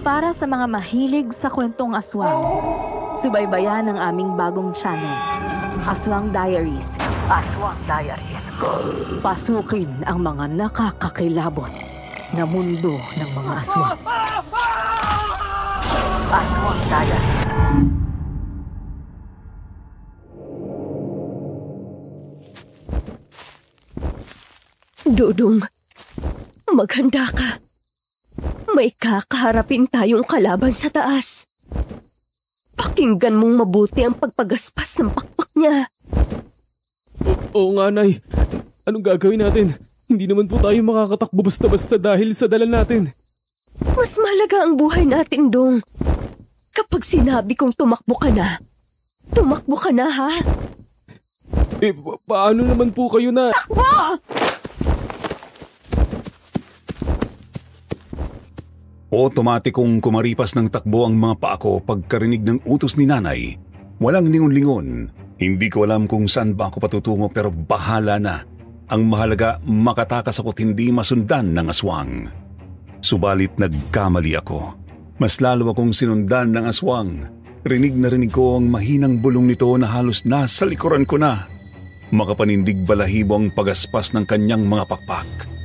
Para sa mga mahilig sa kwentong aswang, subaybayan ang aming bagong channel, Aswang Diaries. Aswang Diaries. Pasukin ang mga nakakakilabot na mundo ng mga aswang. Aswang Diaries. Dudong, maghanda ka. May kakaharapin tayong kalaban sa taas. Pakinggan mong mabuti ang pagpagaspas ng pakpak niya. Oo nga, Nay. Anong gagawin natin? Hindi naman po tayo makakatakbo basta-basta dahil sa dala natin. Mas mahalaga ang buhay natin, Dong. Kapag sinabi kong tumakbo ka na, ha? Paano naman po kayo na... Takbo! Otomatikong kumaripas ng takbo ang mga paa ko pagkarinig ng utos ni Nanay. Walang lingon-lingon. Hindi ko alam kung saan ba ako patutungo pero bahala na. Ang mahalaga, makatakas ako't hindi masundan ng aswang. Subalit nagkamali ako. Mas lalo akong sinundan ng aswang. Rinig na rinig ko ang mahinang bulong nito na halos nasa likuran ko na. Makapanindig balahibo ang pagaspas ng kanyang mga pakpak.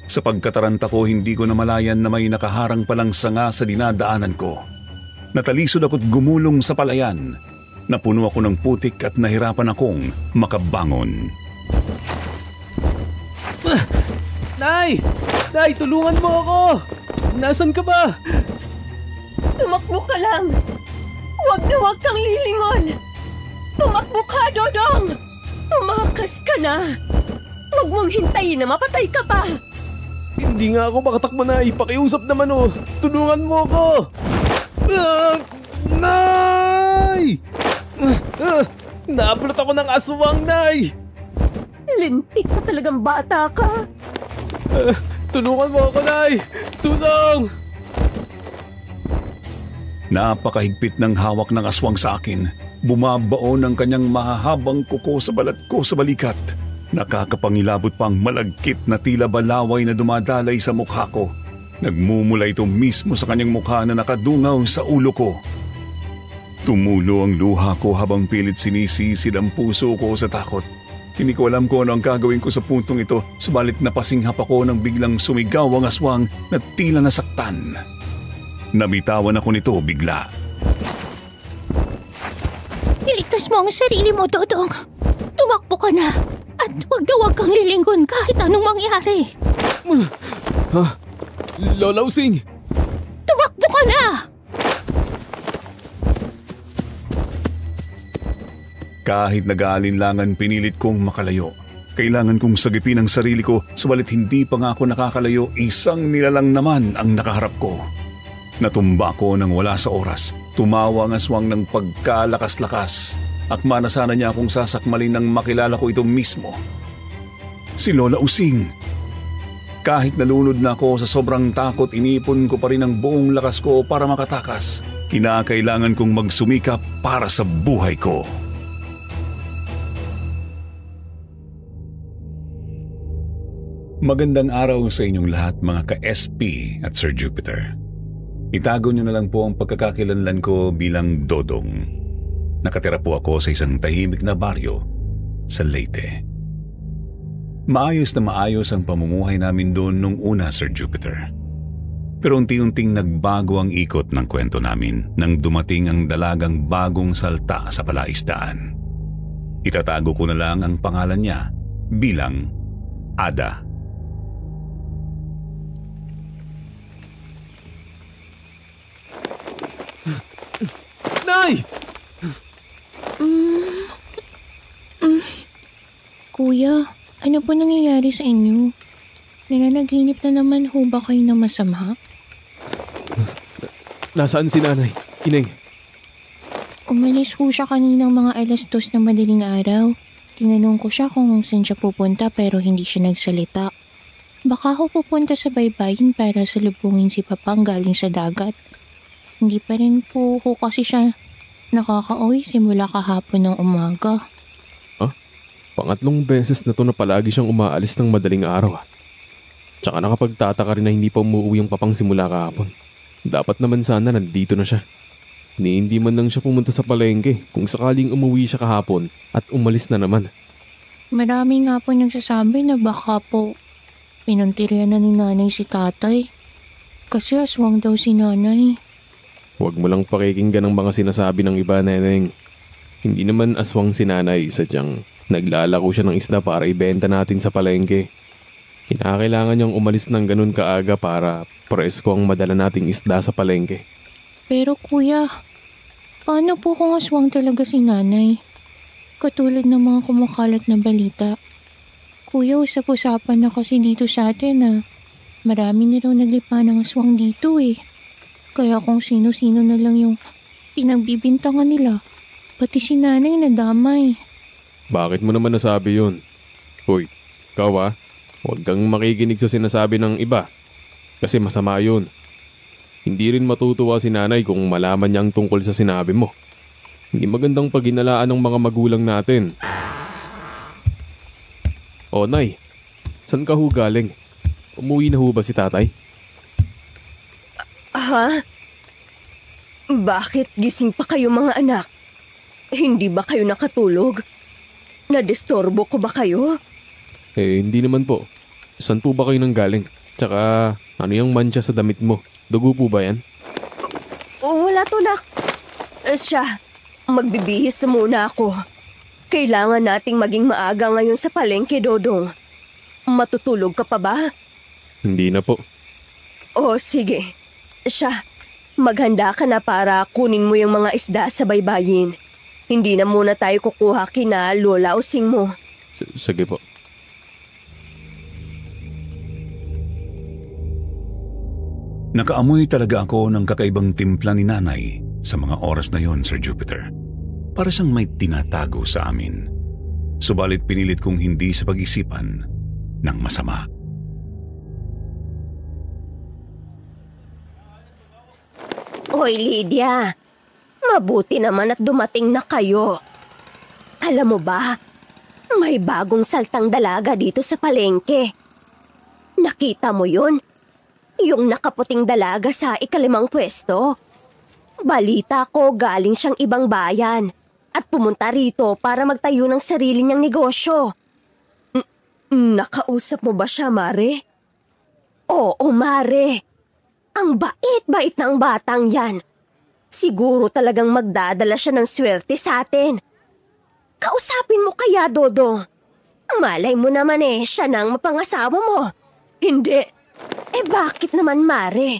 Sa pagkataranta ko, hindi ko namalayan na may nakaharang palang sanga sa dinadaanan ko. Natalisod ako't gumulong sa palayan. Napuno ako ng putik at nahirapan akong makabangon. Nay! Nay, tulungan mo ako! Nasaan ka ba? Tumakbo ka lang! Huwag na huwag kang lilingon! Tumakbo ka, Dodong! Tumakas ka na! Huwag mong hintayin na mapatay ka pa! Hindi nga ako makatakbo, Nay. Pakiusap naman, oh. Tulungan mo ako! Nay! Naapulot ako ng aswang, Nay! Lintik ka talagang bata ka! Tulungan mo ako, Nay! Tulong! Napakahigpit ng hawak ng aswang sa akin. Bumabaon ang kanyang mahahabang kuko sa balat ko sa balikat. Nakakapangilabot pang malagkit na tila balaway na dumadalay sa mukha ko. Nagmumula ito mismo sa kanyang mukha na nakadungaw sa ulo ko. Tumulo ang luha ko habang pilit sinisisid ang puso ko sa takot. Hindi ko alam kung ano ang gagawin ko sa puntong ito, subalit napasinghap ako nang biglang sumigaw ang aswang na tila nasaktan. Nabitawan ako nito bigla. Iligtas mo ang sarili mo, Dodong. Tumakbo ka na. At huwag kang lilingon kahit anong mangyari. Lola Using! Tumakbo ka na! Kahit nag-aalinlangan, pinilit kong makalayo. Kailangan kong sagipin ang sarili ko, subalit hindi pa nga ako nakakalayo, isang nilalang naman ang nakaharap ko. Natumba ko nang wala sa oras. Tumawa ang aswang ng pagkalakas-lakas. Akma na sana niya akong sasakmalin nang makilala ko ito mismo. Si Lola Using. Kahit nalunod na ako sa sobrang takot, inipon ko pa rin ang buong lakas ko para makatakas. Kinakailangan kong magsumikap para sa buhay ko. Magandang araw sa inyong lahat mga ka-SP at Sir Jupiter. Itago niyo na lang po ang pagkakakilanlan ko bilang Dodong. Nakatira po ako sa isang tahimik na baryo sa Leyte. Maayos na maayos ang pamumuhay namin doon nung una, Sir Jupiter. Pero unti-unting nagbago ang ikot ng kwento namin nang dumating ang dalagang bagong salta sa palaisdaan. Itatago ko na lang ang pangalan niya bilang Ada. Nay! Kuya, ano po nangyayari sa inyo? Nananaginip na naman ho ba kayo na masama? Nasaan si Nanay? Ineng? Umalis ho siya kaninang mga 2:00 ng madaling araw. Tinanong ko siya kung saan siya pupunta pero hindi siya nagsalita. Baka ho pupunta sa baybayin para salubungin si Papang galing sa dagat. Hindi pa rin po ho kasi siya nakaka-uwi simula kahapon ng umaga. Pangatlong beses na to na palagi siyang umaalis ng madaling araw. Tsaka nakapagtataka rin na hindi pa umuwi yung papang simula kahapon. Dapat naman sana nandito na siya. Hindi man lang siya pumunta sa palengke kung sakaling umuwi siya kahapon at umalis na naman. Marami nga po nagsasabi na baka po pinuntiryan na ni nanay si tatay. Kasi aswang daw si nanay. Huwag mo lang pakikinggan ang mga sinasabi ng iba, Neneng. Hindi naman aswang si nanay, sadyang naglalako siya ng isda para ibenta natin sa palengke. Kinakailangan niyang umalis ng ganun kaaga para presko ang madala nating isda sa palengke. Pero kuya, paano po kung aswang talaga si nanay? Katulad ng mga kumakalat na balita. Kuya, usap-usapan na kasi dito sa atin na marami na raw naglipa ng aswang dito eh. Kaya kung sino-sino na lang yung pinagbibintangan nila, pati si nanay nadamay. Bakit mo naman nasabi yun? Hoy, ikaw huwag kang makikinig sa sinasabi ng iba. Kasi masama yun. Hindi rin matutuwa si nanay kung malaman niya ang tungkol sa sinabi mo. Hindi magandang pag-inalaan ng mga magulang natin. O nay, saan ka ho galing? Umuwi na ho ba si tatay? Ha? Bakit gising pa kayo mga anak? Hindi ba kayo nakatulog? Nadisturbo ko ba kayo? Hindi naman po. Saan po ba kayo nang galing? Tsaka, ano yung mancha sa damit mo? Dugo po ba yan? Wala to, nak. Siya, magbibihis muna ako. Kailangan nating maging maaga ngayon sa palengke, Dodong. Matutulog ka pa ba? Hindi na po. O, sige. Siya, maghanda ka na para kunin mo yung mga isda sa baybayin. Hindi na muna tayo kukuha kina Lola o Sing mo. Sige po. Nakaamoy talaga ako ng kakaibang timpla ni nanay sa mga oras na yon, Sir Jupiter. Para siyang may tinatago sa amin. Subalit pinilit kong hindi sa pag-isipan ng masama. Hoy, Lydia. Mabuti naman at dumating na kayo. Alam mo ba, may bagong saltang dalaga dito sa palengke. Nakita mo yun? Yung nakaputing dalaga sa ikalimang pwesto. Balita ko galing siyang ibang bayan at pumunta rito para magtayo ng sarili niyang negosyo. Nakausap mo ba siya, Mare? Oo, Mare. Ang bait-bait ng batang yan. Siguro talagang magdadala siya ng swerte sa atin. Kausapin mo kaya, Dodong. Malay mo naman siya nang mapangasawa mo. Hindi. Bakit naman, Mare?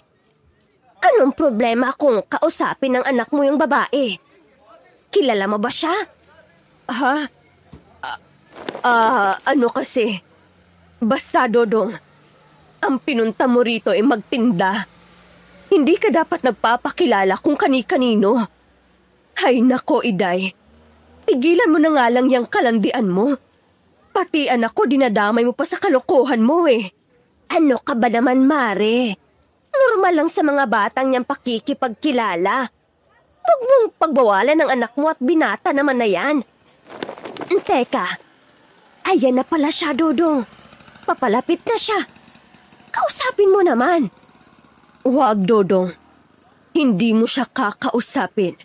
Anong problema kung kausapin ng anak mo yung babae? Kilala mo ba siya? Ha? Ano kasi? Basta, Dodong. Ang pinunta mo rito ay magtinda. Hindi ka dapat nagpapakilala kung kani-kanino. Hay nako, Iday. Tigilan mo na nga lang yung kalandian mo. Pati anak ko dinadamay mo pa sa kalokohan mo Ano ka ba naman, Mare? Normal lang sa mga batang niyang pakikipagkilala. Huwag mong pagbawalan ng anak mo at binata naman na yan. Teka, ayan na pala siya, Dodong. Papalapit na siya. Kausapin mo naman. Huwag, Dodong. Hindi mo siya kakausapin.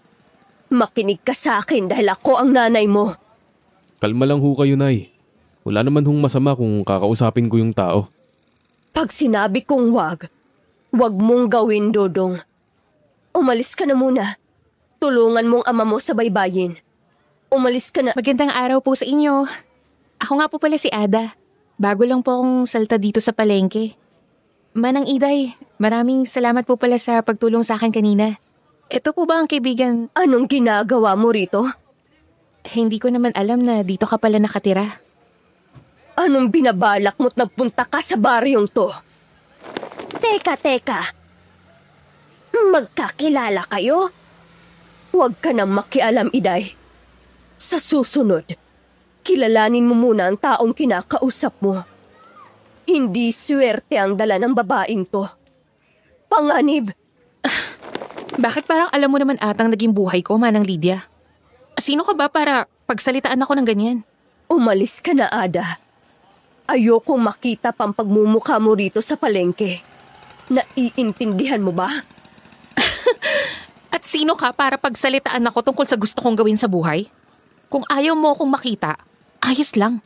Makinig ka sa akin dahil ako ang nanay mo. Kalma lang ho kayo, Nay. Wala naman hong masama kung kakausapin ko yung tao. Pag sinabi kong wag mong gawin, Dodong. Umalis ka na muna. Tulungan mong ama mo sa baybayin. Umalis ka na. Magandang araw po sa inyo. Ako nga po pala si Ada. Bago lang po akong salta dito sa palengke. Manang Iday, maraming salamat po pala sa pagtulong sa akin kanina. Ito po ba ang kaibigan? Anong ginagawa mo rito? Hindi ko naman alam na dito ka pala nakatira. Anong binabalak mo't nagpunta ka sa baryong to? Teka. Magkakilala kayo? Huwag ka nang makialam, Iday. Sa susunod, kilalanin mo muna ang taong kinakausap mo. Hindi swerte ang dala ng babaeng to. Panganib. Bakit parang alam mo naman atang naging buhay ko, Manang Lydia? Sino ka ba para pagsalitaan ako ng ganyan? Umalis ka na, Ada. Ayokong makita pang pagmumukha mo rito sa palengke. Naiintindihan mo ba? At sino ka para pagsalitaan ako tungkol sa gusto kong gawin sa buhay? Kung ayaw mo akong makita, ayos lang.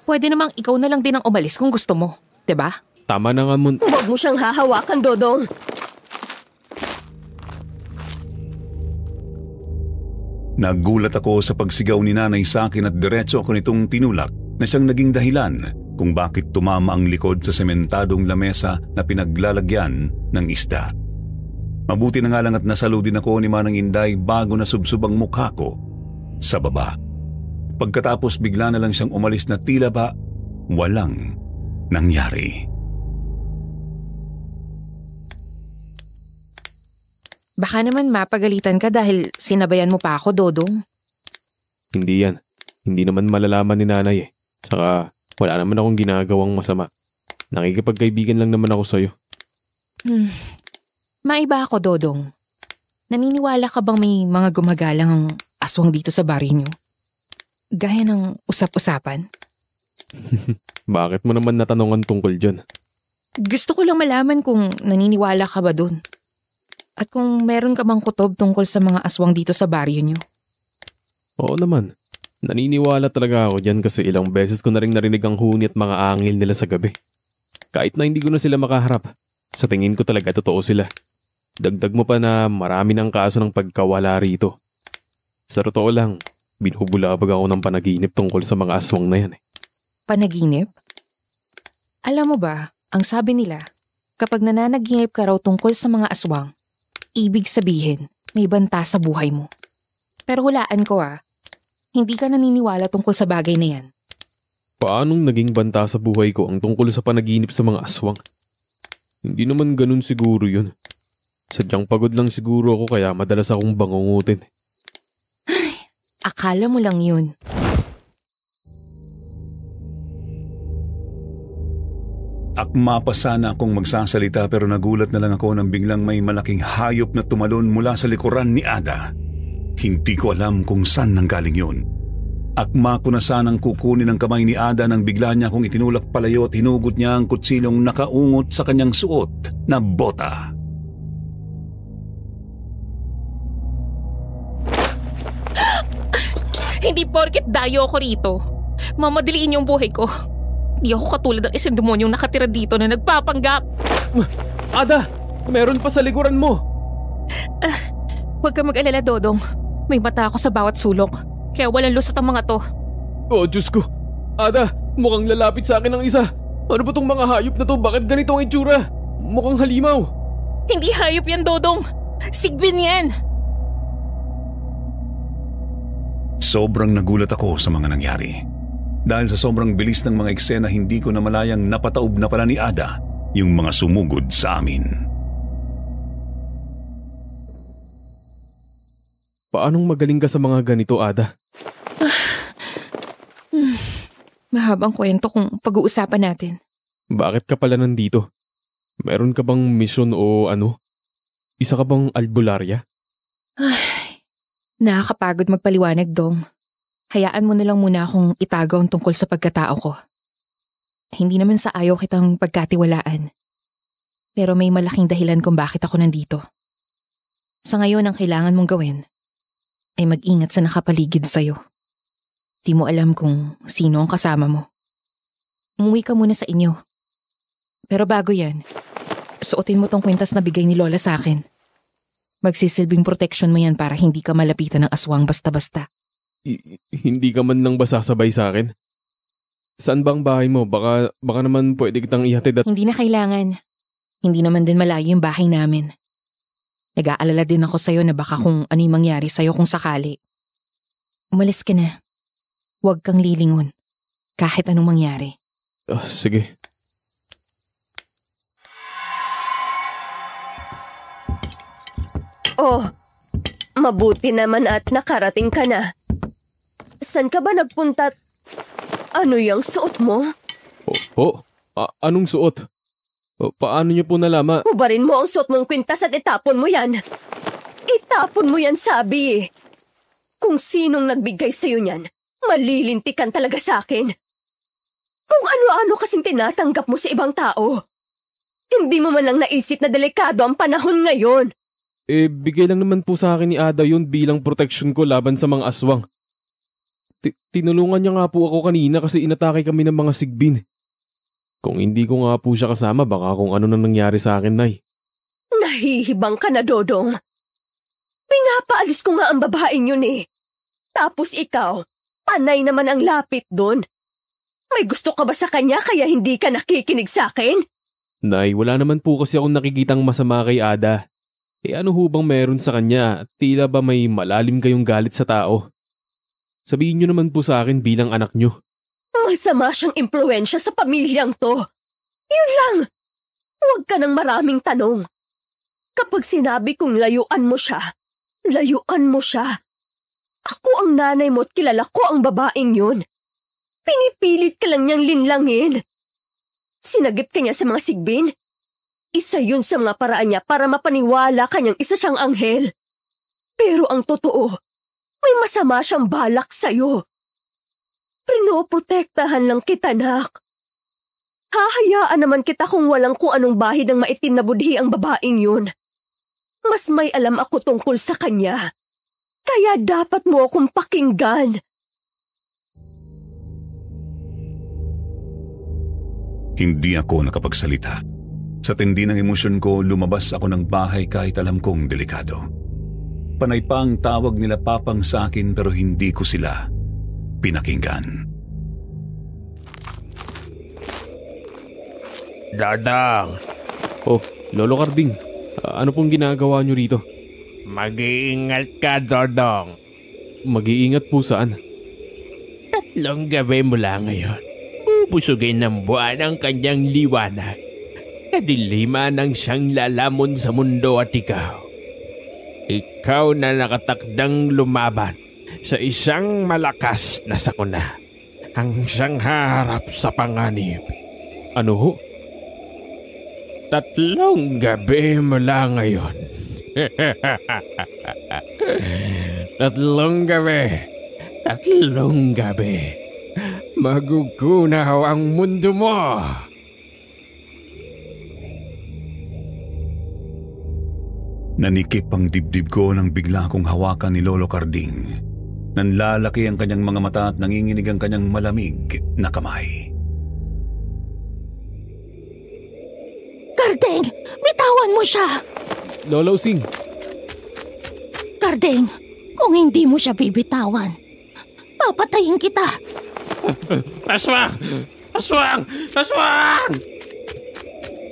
Pwede namang ikaw na lang din ang umalis kung gusto mo, 'di ba? Tama na nga mo. Huwag mo siyang hahawakan, Dodong. Nagulat ako sa pagsigaw ni nanay sa akin at diretso ako nitong tinulak na siyang naging dahilan kung bakit tumama ang likod sa sementadong lamesa na pinaglalagyan ng isda. Mabuti na nga lang at nasalo din ako ni Manang Inday bago nasubsob ang mukha ko sa baba. Pagkatapos bigla na lang siyang umalis na tila ba walang nangyari. Baka naman mapagalitan ka dahil sinabayan mo pa ako, Dodong. Hindi yan. Hindi naman malalaman ni nanay eh. Saka wala naman akong ginagawang masama. Nakikipagkaibigan lang naman ako sa'yo. Maiba ako, Dodong. Naniniwala ka bang may mga gumagalang aswang dito sa baryo niyo? Gaya ng usap-usapan? Bakit mo naman natanungan tungkol dyan? Gusto ko lang malaman kung naniniwala ka ba dun. At kung meron ka bang kutob tungkol sa mga aswang dito sa baryo niyo? Oo naman. Naniniwala talaga ako dyan kasi ilang beses ko na rin narinig ang huni at mga angil nila sa gabi. Kahit na hindi ko na sila makaharap, sa tingin ko talaga totoo sila. Dagdag mo pa na marami ng kaso ng pagkawala rito. Sa totoo lang, binubulabag ako ng panaginip tungkol sa mga aswang na yan eh. Panaginip? Alam mo ba, ang sabi nila, kapag nananaginip ka raw tungkol sa mga aswang, ibig sabihin, may banta sa buhay mo. Pero hulaan ko hindi ka naniniwala tungkol sa bagay na yan. Paanong naging banta sa buhay ko ang tungkol sa panaginip sa mga aswang? Hindi naman ganun siguro yun. Sadyang pagod lang siguro ako kaya madalas akong bangungutin. Akala mo lang yun. Akma pa sana akong magsasalita pero nagulat na lang ako nang biglang may malaking hayop na tumalon mula sa likuran ni Ada. Hindi ko alam kung saan nanggaling yun. Akma ko na sanang kukunin ang kamay ni Ada nang bigla niya akong itinulak palayo at hinugot niya ang kutsilong nakaungot sa kanyang suot na bota. Hindi porket dayo ako rito. Mamadiliin yung buhay ko. Di ako katulad ng isang demonyong nakatira dito na nagpapanggap. Ada! Meron pa sa likuran mo! Huwag ka mag-alala, Dodong. May mata ako sa bawat sulok. Kaya walang lusot ang mga to. Oh, Diyos ko! Ada! Mukhang lalapit sa akin ang isa! Ano ba tong mga hayop na to? Bakit ganito ang itsura? Mukhang halimaw! Hindi hayop yan, Dodong! Sigbin yan! Sobrang nagulat ako sa mga nangyari. Dahil sa sobrang bilis ng mga eksena, hindi ko na malayang napataob na pala ni Ada yung mga sumugod sa amin. Paanong magaling ka sa mga ganito, Ada? Mahabang kwento kung pag-uusapan natin. Bakit ka pala nandito? Meron ka bang misyon o ano? Isa ka bang albularya? Nakakapagod magpaliwanag, Dong. Hayaan mo na lang muna akong itagaw ang tungkol sa pagkatao ko. Hindi naman sa ayaw kitang pagkatiwalaan. Pero may malaking dahilan kung bakit ako nandito. Sa ngayon, ang kailangan mong gawin ay mag-ingat sa nakapaligid sa'yo. Di mo alam kung sino ang kasama mo. Umuwi ka muna sa inyo. Pero bago yan, suotin mo tong kwintas na bigay ni Lola sa akin. Magsisilbing protection mo yan para hindi ka malapitan ng aswang basta-basta. Hindi ka man lang ba sasabay sa akin? Saan bang bahay mo? Baka naman pwede kitang ihatid at... Hindi na kailangan. Hindi naman din malayo yung bahay namin. Nag-aalala din ako sa'yo na baka kung ano yung mangyari sa'yo kung sakali. Umalis ka na. Huwag kang lilingon. Kahit anong mangyari. Sige. Oh, mabuti naman at nakarating ka na. San ka ba nagpunta? Ano yung suot mo? Anong suot? Paano niyo po nalaman? Ubarin mo ang suot mong kwintas at itapon mo yan. Itapon mo yan, sabi. Kung sinong nagbigay sa'yo niyan, malilintikan talaga sa akin. Kung ano-ano kasing tinatanggap mo sa ibang tao. Hindi mo man lang naisip na delikado ang panahon ngayon. Bigay lang naman po sa akin ni Ada yun bilang proteksyon ko laban sa mga aswang. Tinulungan niya nga po ako kanina kasi inatake kami ng mga sigbin. Kung hindi ko nga po siya kasama, baka kung ano na nangyari sa akin, Nay. Nahihibang ka na, Dodong. Pinapaalis ko nga ang babaeng yun eh. Tapos ikaw, panay naman ang lapit doon. May gusto ka ba sa kanya kaya hindi ka nakikinig sa akin? Nay, wala naman po kasi akong nakikitang masama kay Ada. Ano ho bang meron sa kanya? Tila ba may malalim kayong galit sa tao? Sabihin niyo naman po sa akin bilang anak niyo. Masama siyang impluensya sa pamilyang to. Yun lang. Huwag ka ng maraming tanong. Kapag sinabi kong layuan mo siya, layuan mo siya. Ako ang nanay mo at kilala ko ang babaeng yun. Pinipilit ka lang niyang linlangin. Sinagip ka niya sa mga sigbin. Isa yun sa mga paraan niya para mapaniwala kanyang isa siyang anghel. Pero ang totoo, may masama siyang balak sa'yo. Pinoprotektahan lang kita, nak. Hahayaan naman kita kung walang kung anong bahid ng maitim na budhi ang babaeng yun. Mas may alam ako tungkol sa kanya. Kaya dapat mo akong pakinggan. Hindi ako nakapagsalita. Sa tindi ng emosyon ko, lumabas ako ng bahay kahit alam kong delikado. Panay pa ang tawag nila Papang sa akin pero hindi ko sila pinakinggan. Dodong! Oh, Lolo Carding, ano pong ginagawa niyo rito? Mag-iingat ka, Dodong. Mag-iingat po saan? 3 gabi mula ngayon, pupusugin ng buwan ang kanyang liwanag. Kadiliman ang siyang lalamon sa mundo at ikaw. Ikaw na nakatakdang lumaban sa isang malakas na sakuna. Ang siyang haharap sa panganib. Ano ho? 3 gabi mula ngayon. 3 gabi. 3 gabi. Magugunaw ang mundo mo. Nanikip ang dibdib ko nang bigla kong hawakan ni Lolo Carding. Nanlalaki ang kanyang mga mata at nanginginig ang kanyang malamig na kamay. Carding! Bitawan mo siya! Lolo Using! Carding, kung hindi mo siya bibitawan, papatayin kita! Aswang! Aswang! Aswang!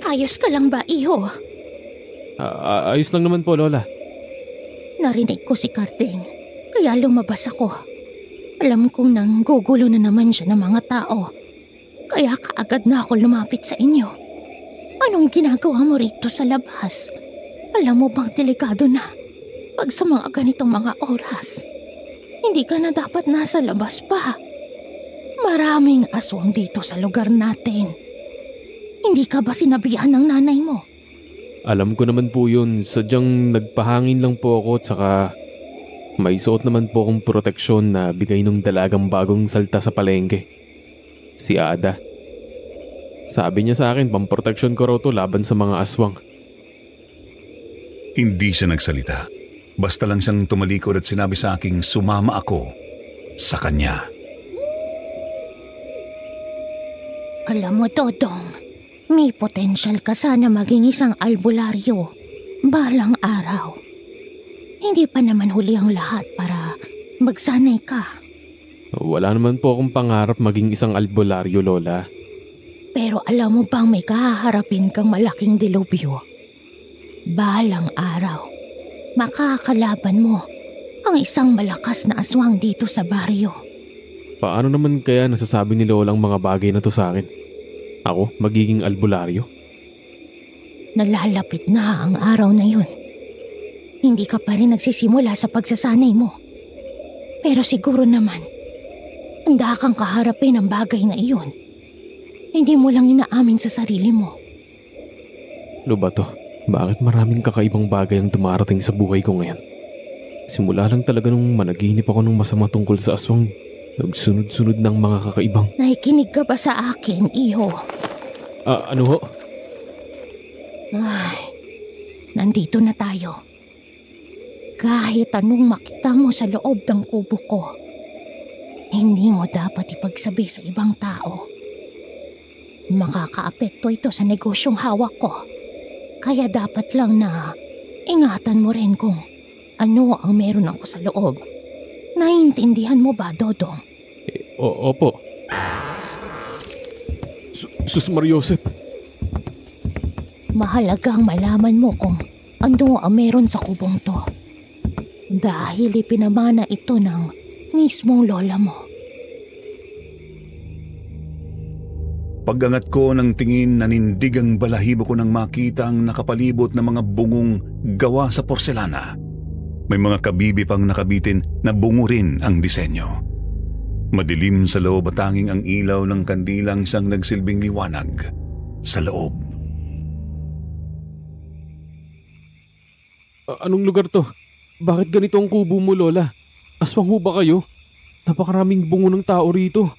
Ayos ka lang ba, iho? Ayos lang naman po, Lola. Narinig ko si Carding, kaya lumabas ako. Alam kong nanggugulo na naman siya ng mga tao, kaya kaagad na ako lumapit sa inyo. Anong ginagawa mo rito sa labas? Alam mo bang delikado na pag sa mga ganitong mga oras? Hindi ka na dapat nasa labas pa. Maraming aswang dito sa lugar natin. Hindi ka ba sinabihan ng nanay mo? Alam ko naman po yun. Sadyang nagpahangin lang po ako at saka may suot naman po akong proteksyon na bigay ng dalagang bagong salta sa palengke. Si Ada. Sabi niya sa akin, pamproteksyon ko raw to laban sa mga aswang. Hindi siya nagsalita. Basta lang siyang tumalikod at sinabi sa aking sumama ako sa kanya. Alam mo, Dodong, may potensyal ka sana maging isang albularyo balang araw. Hindi pa naman huli ang lahat para magsanay ka. Wala naman po akong pangarap maging isang albularyo, Lola. Pero alam mo bang may kahaharapin kang malaking dilubyo? Balang araw, makakalaban mo ang isang malakas na aswang dito sa baryo. Paano naman kaya nasasabi ni Lola ang mga bagay na to sa akin? Ako, magiging albularyo? Nalalapit na ang araw na yun. Hindi ka pa rin nagsisimula sa pagsasanay mo. Pero siguro naman, handa kang kaharapin ang bagay na iyon. Hindi mo lang inaamin sa sarili mo. Ano ba to? Bakit maraming kakaibang bagay ang dumarating sa buhay ko ngayon? Simula lang talaga nung managinip ako ng masama tungkol sa aswang, Nagsunod-sunod ng mga kakaibang... Nakikinig ka ba sa akin, iho? Ano ho? Ay, nandito na tayo. Kahit anong makita mo sa loob ng kubo ko, hindi mo dapat ipagsabi sa ibang tao. Makakaapekto ito sa negosyong hawak ko. Kaya dapat lang na ingatan mo rin kung ano ang meron ako sa loob. Naiintindihan mo ba, Dodong? Opo. Sus Mariosep. Mahalagang malaman mo kung ano ang meron sa kubong to. Dahil ipinamana ito ng mismong lola mo. Pag-angat ko ng tingin, nanindig ang balahibo ko nang makita ang nakapalibot na mga bungong gawa sa porselana. May mga kabibi pang nakabitin na bungo rin ang disenyo. Madilim sa loob at tanging ang ilaw ng kandilang siyang nagsilbing liwanag sa loob. Anong lugar to? Bakit ganito ang kubo mo, Lola? Aswang ho ba kayo? Napakaraming bungo ng tao rito.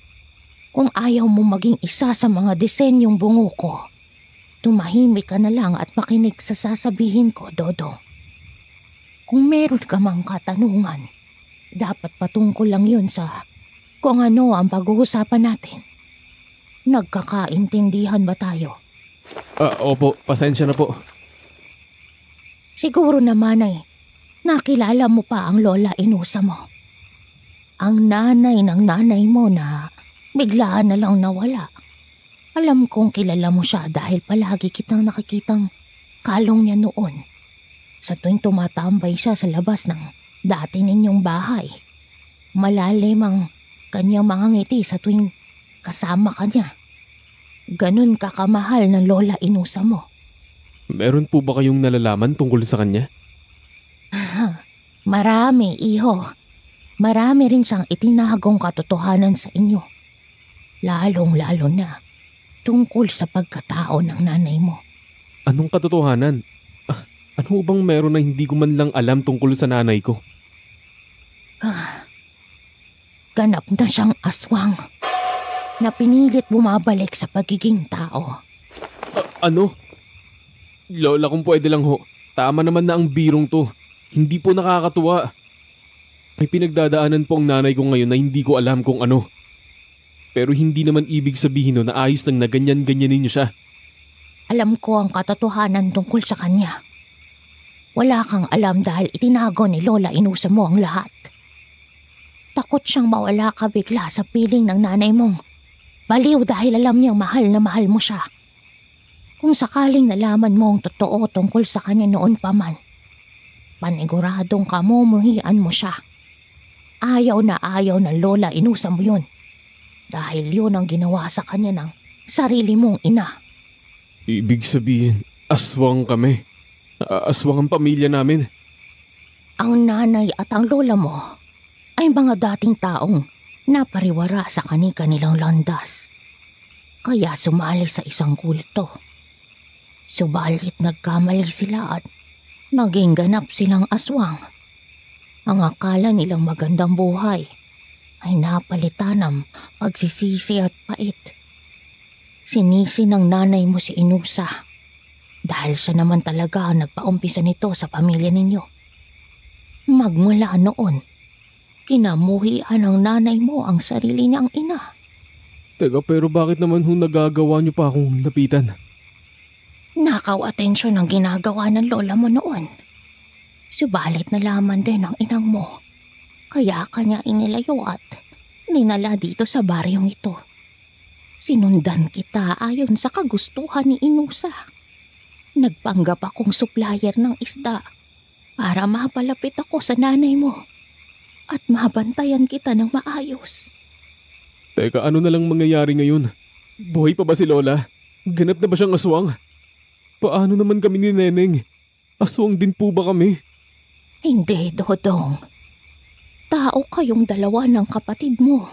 Kung ayaw mo maging isa sa mga disenyong bungo ko, tumahimik ka na lang at makinig sa sasabihin ko, Dodo. Kung meron ka mang katanungan, dapat patungkol lang yun sa kung ano ang pag-uusapan natin. Nagkakaintindihan ba tayo? Opo, pasensya na po. Siguro naman ay nakilala mo pa ang Lola Inusa mo. Ang nanay ng nanay mo na biglaan na lang nawala. Alam kong kilala mo siya dahil palagi kitang nakikitang kalong niya noon. Sa tuwing tumatambay siya sa labas ng dati ninyong bahay. Malalim ang kanyang mga ngiti sa tuwing kasama ka niya. Ganun kakamahal ng Lola Inusa mo. Meron po ba kayong nalalaman tungkol sa kanya? Marami, iho. Marami rin siyang itinagong katotohanan sa inyo. Lalong-lalo na tungkol sa pagkatao ng nanay mo. Anong katotohanan? Ano bang meron na hindi ko man lang alam tungkol sa nanay ko? Ganap na siyang aswang na pinilit bumabalik sa pagiging tao. Ano? Lola, kung pwede lang ho. Tama naman na ang birong to. Hindi po nakakatuwa. May pinagdadaanan po ang nanay ko ngayon na hindi ko alam kung ano. Pero hindi naman ibig sabihin no na ayos lang na ganyan-ganyanin niyo siya. Alam ko ang katotohanan tungkol sa kanya. Wala kang alam dahil itinago ni Lola Inusa mo ang lahat. Takot siyang mawala ka bigla sa piling ng nanay mong baliw dahil alam niyang mahal na mahal mo siya. Kung sakaling nalaman mo ang totoo tungkol sa kanya noon pa man, paniguradong kamumuhian mo siya. Ayaw na Lola Inusa mo yun. Dahil yun ang ginawa sa kanya ng sarili mong ina. Ibig sabihin, aswang kami. Aswang ang pamilya namin. Ang nanay at ang lola mo ay mga dating taong napariwara sa kani-kanilang landas. Kaya sumali sa isang kulto. Subalit nagkamali sila at naging ganap silang aswang. Ang akala nilang magandang buhay ay napalitan ng pagsisisi at pait. Sinisi ng nanay mo si Inusa dahil siya naman talaga ang nagpaumpisa nito sa pamilya ninyo. Magmula noon, kinamuhian ng nanay mo ang sarili niyang ina. Teka, pero bakit naman nagagawa niyo pa akong lapitan? Nakaw-atensyon ang ginagawa ng lola mo noon. Subalit nalaman din ng inang mo. Kaya kanya inilayo at dinala dito sa baryong ito. Sinundan kita ayon sa kagustuhan ni Inusa. Nagpanggap akong supplier ng isda para mapalapit ako sa nanay mo at mabantayan kita ng maayos. Teka, ano na lang mangyayari ngayon? Buhay pa ba si Lola? Ganap na ba siyang aswang? Paano naman kami ni Neneng? Aswang din po ba kami? Hindi, Dodong. Tao kayong dalawa ng kapatid mo.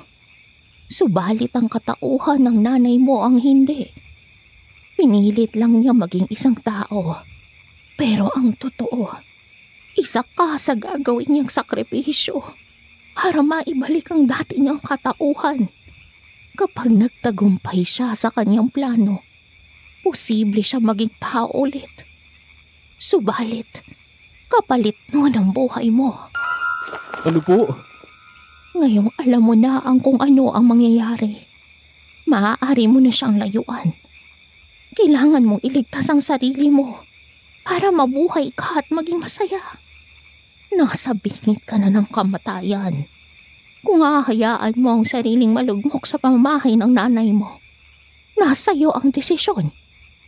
Subalit ang katauhan ng nanay mo ang hindi. Pinilit lang niya maging isang tao. Pero ang totoo, isa ka sa gagawin niyang sakripisyo. para maibalik ang dati niyang katauhan. Kapag nagtagumpay siya sa kanyang plano, posible siya maging tao ulit. Subalit, kapalit nun ang buhay mo. Ano po? Ngayong alam mo na kung ano ang mangyayari. Maaari mo na siyang layuan. Kailangan mong iligtas ang sarili mo para mabuhay ka at maging masaya. Nasa bingit ka na ng kamatayan. Kung hahayaan mo ang sariling malugmok sa pamamahay ng nanay mo, nasa iyo ang desisyon.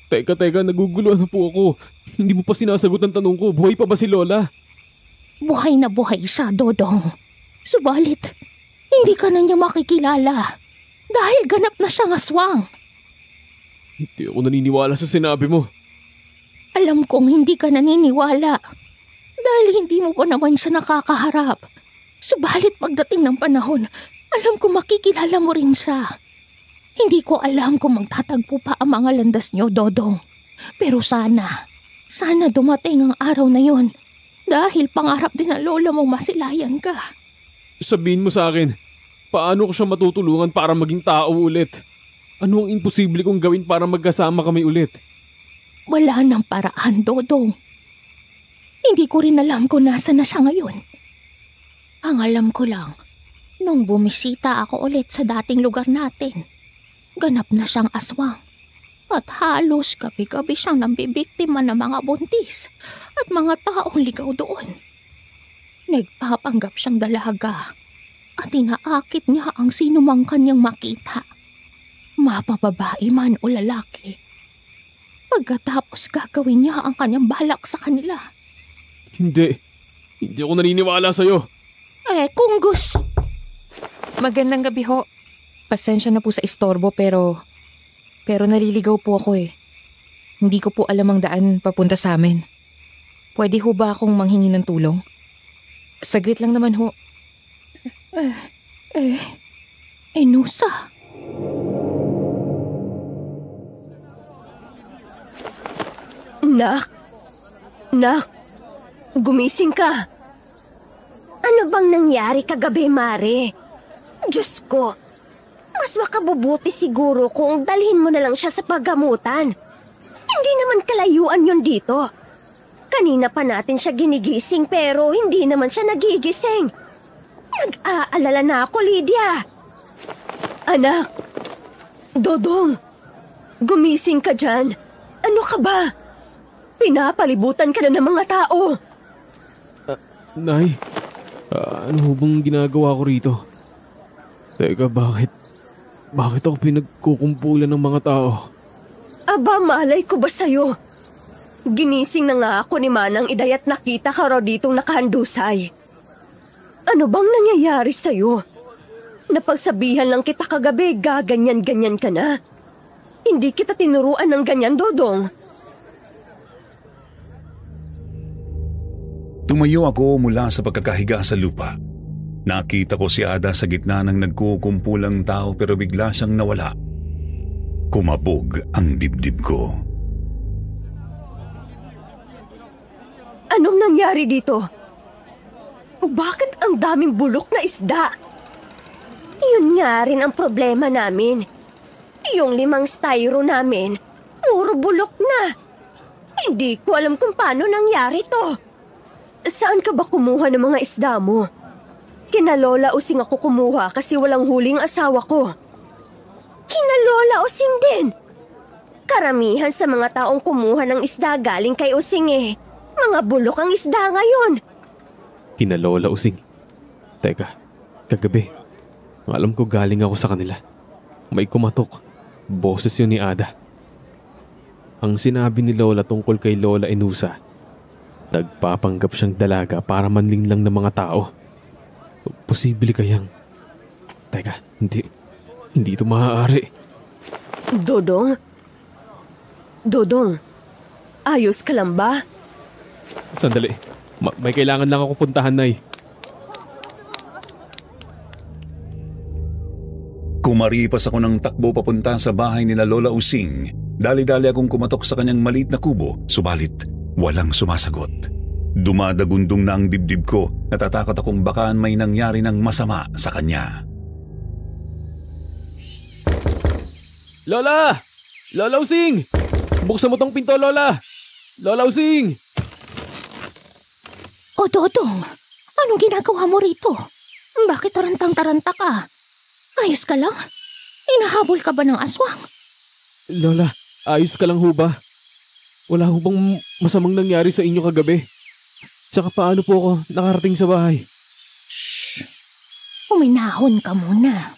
Teka, naguguluhan na po ako. Hindi mo pa sinasagot ang tanong ko. Buhay pa ba si Lola? Buhay na buhay siya, Dodong. Subalit, hindi ka na niya makikilala dahil ganap na siyang aswang. Hindi ako naniniwala sa sinabi mo. Alam kong hindi ka naniniwala dahil hindi mo pa naman siya nakakaharap. Subalit pagdating ng panahon, alam kong makikilala mo rin siya. Hindi ko alam kung magtatagpo pa ang mga landas niyo, Dodong. Pero sana dumating ang araw na yon dahil pangarap din ng lola mong masilayan ka. Sabihin mo sa akin, paano ko siya matutulungan para maging tao ulit? Ano ang imposible kong gawin para magkasama kami ulit? Wala nang paraan, Dodong. Hindi ko rin alam kung nasa na siya ngayon. Ang alam ko lang, nung bumisita ako ulit sa dating lugar natin, ganap na siyang aswang. At halos gabi-gabi siyang nambibiktima ng mga buntis at mga taong ligaw doon. Nagpapanggap siyang dalaga at inaakit niya ang sinumang kanyang makita, mapababae man o lalaki. Pagkatapos gagawin niya ang kanyang balak sa kanila. Hindi ako naniniwala sa'yo. Kung gusto... Magandang gabi ho. Pasensya na po sa istorbo pero naliligaw po ako eh. Hindi ko po alam ang daan papunta sa amin. Pwede ho ba akong manghingi ng tulong? Saglit lang naman ho. Nusa. Nak, gumising ka. Ano bang nangyari kagabi, Mare? Diyos ko, mas makabubuti siguro kung dalhin mo na lang siya sa paggamutan. Hindi naman kalayuan yun dito. Kanina pa natin siya ginigising pero hindi naman siya nagigising. Nag-aalala na ako, Lydia. Anak, Dodong, gumising ka dyan. Ano ka ba? Pinapalibutan ka na ng mga tao. Nay, ano bang ginagawa ko rito? Teka, bakit ako pinagkukumpulan ng mga tao? Aba, malay ko ba sa'yo? Ginising na nga ako ni Manang Iday at nakita ka raw ditong nakahandusay. Ano bang nangyayari sa'yo? Napagsabihan lang kita kagabi, gaganyan-ganyan ka na. Hindi kita tinuruan ng ganyan, Dodong. Tumayo ako mula sa pagkakahiga sa lupa. Nakita ko si Ada sa gitna ng nagkukumpulang tao pero bigla siyang nawala. Kumabog ang dibdib ko. Anong nangyari dito? Bakit ang daming bulok na isda? Yun nga rin ang problema namin. Yung 5 styro namin, puro bulok na. Hindi ko alam kung paano nangyari to. Saan ka ba kumuha ng mga isda mo? Kina Lola Using ako kumuha kasi walang huling asawa ko. Kina Lola Using din. Karamihan sa mga taong kumuha ng isda galing kay Using eh. Mga bulok ang isda ngayon. Kina Lola Using. Teka, kagabi, alam ko galing ako sa kanila. May kumatok. Boses yun ni Ada. Ang sinabi ni Lola tungkol kay Lola Enusa, nagpapanggap siyang dalaga para manling lang ng mga tao. Posible kayang... Teka, hindi ito maaari. Dodong, ayos ka lang ba? Sandali, may kailangan lang ako puntahan, Nay. Kumaripas ako ng takbo papunta sa bahay nila Lola Using. Dali-dali akong kumatok sa kanyang maliit na kubo, subalit walang sumasagot. Dumadagundong na ang dibdib ko. Natatakot akong baka may nangyari ng masama sa kanya. Lola! Lola Using! Buksan mo tong pinto, Lola! Lola Using! O Dodong, anong ginagawa mo rito? Bakit tarantang-taranta ka? Ayos ka lang? Inahabol ka ba ng aswang? Lola, ayos ka lang ho ba? Wala ho bang masamang nangyari sa inyo kagabi? Tsaka paano po ako nakarating sa bahay? Shh! Uminahon ka muna.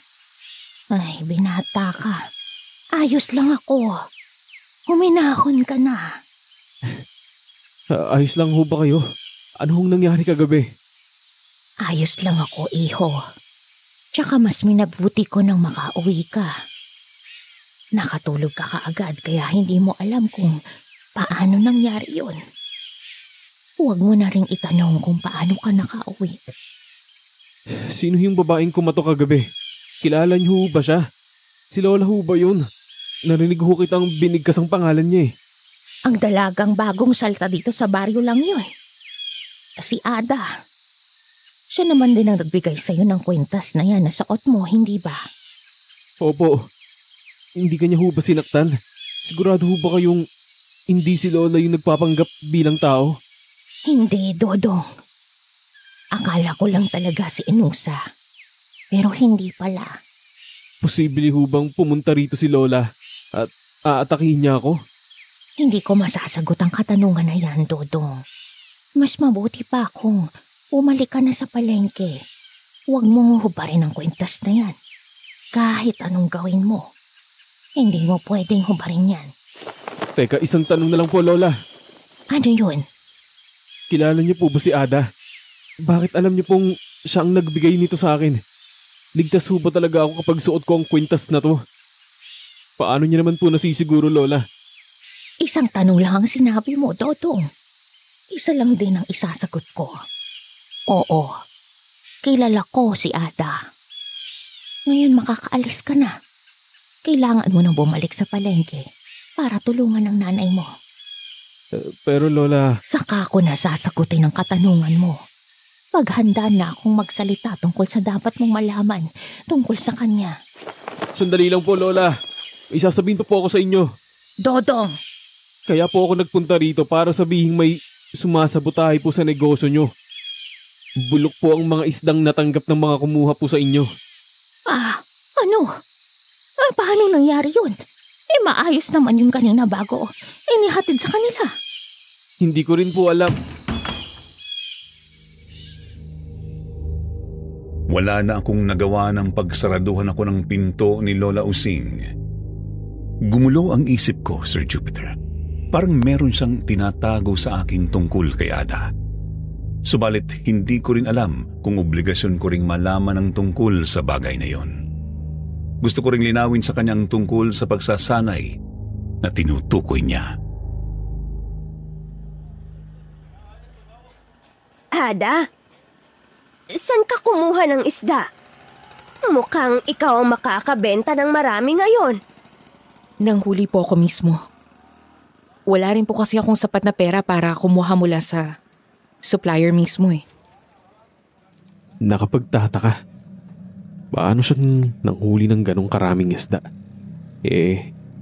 Ay, binata ka. Ayos lang ako. Uminahon ka na. Ayos lang ho ba kayo? Ano hong nangyari kagabi? Ayos lang ako, iho. Tsaka mas minabuti ko nang makauwi ka. Nakatulog ka kaagad kaya hindi mo alam kung paano nangyari yun. Huwag mo na ring itanong kung paano ka nakauwi. Sino yung babaeng kumato kagabi? Kilala niyo ho ba siya? Si Lola ho ba yun? Narinig ho kitang binigkas ang pangalan niya eh. Ang dalagang bagong salta dito sa baryo lang yun. Si Ada. Siya naman din ang nagbigay sa'yo ng kwintas na yan na suot mo, hindi ba? Opo. Hindi kanya ho ba sinaktan? Sigurado ho ba kayong hindi si Lola yung nagpapanggap bilang tao? Hindi, Dodong. Akala ko lang talaga si Inusa. Pero hindi pala. Posible ho bang pumunta rito si Lola at aatakihin niya ako? Hindi ko masasagot ang katanungan na yan, Dodong. Mas mabuti pa kung umalik ka na sa palengke. Huwag mong hubarin ang kwintas na yan. Kahit anong gawin mo, hindi mo pwedeng hubarin yan. Teka, isang tanong na lang po, Lola. Ano yun? Kilala niyo po ba si Ada? Bakit alam niyo pong siya ang nagbigay nito sa akin? Ligtas ho ba talaga ako kapag suot ko ang kwintas na to? Paano niya naman po nasisiguro, Lola? Isang tanong lang ang sinabi mo, Dodong. Isa lang din ang isasagot ko. Oo, kilala ko si Ada. Ngayon makakaalis ka na. Kailangan mo nang bumalik sa palengke para tulungan ang nanay mo. Pero Lola... Saka ko na sasagutin ang katanungan mo. Paghanda na akong magsalita tungkol sa dapat mong malaman tungkol sa kanya. Sandali lang po, Lola. Isasabihin po ako sa inyo. Dodong! Kaya po ako nagpunta rito para sabihin may sumasabotahe po sa negosyo nyo. Bulok po ang mga isdang natanggap ng mga kumuha po sa inyo. Ano? Paano nangyari yun? Maayos naman yun kanina bago inihatid sa kanila. Hindi ko rin po alam. Wala na akong nagawa ng pagsaraduhan ako ng pinto ni Lola Using. Gumulo ang isip ko, Sir Jupiter. Parang meron siyang tinatago sa akin tungkol kay Ada. Subalit hindi ko rin alam kung obligasyon ko ring malaman ang tungkol sa bagay na yon. Gusto ko ring linawin sa kanyang tungkol sa pagsasanay na tinutukoy niya. Ada, saan ka kumuha ng isda? Mukhang ikaw ang makakabenta ng marami ngayon. Nanghuli po ako mismo. Wala rin po kasi akong sapat na pera para kumuha mula sa supplier mismo eh. Nakapagtataka. Paano siyang nanghuli ng ganong karaming isda?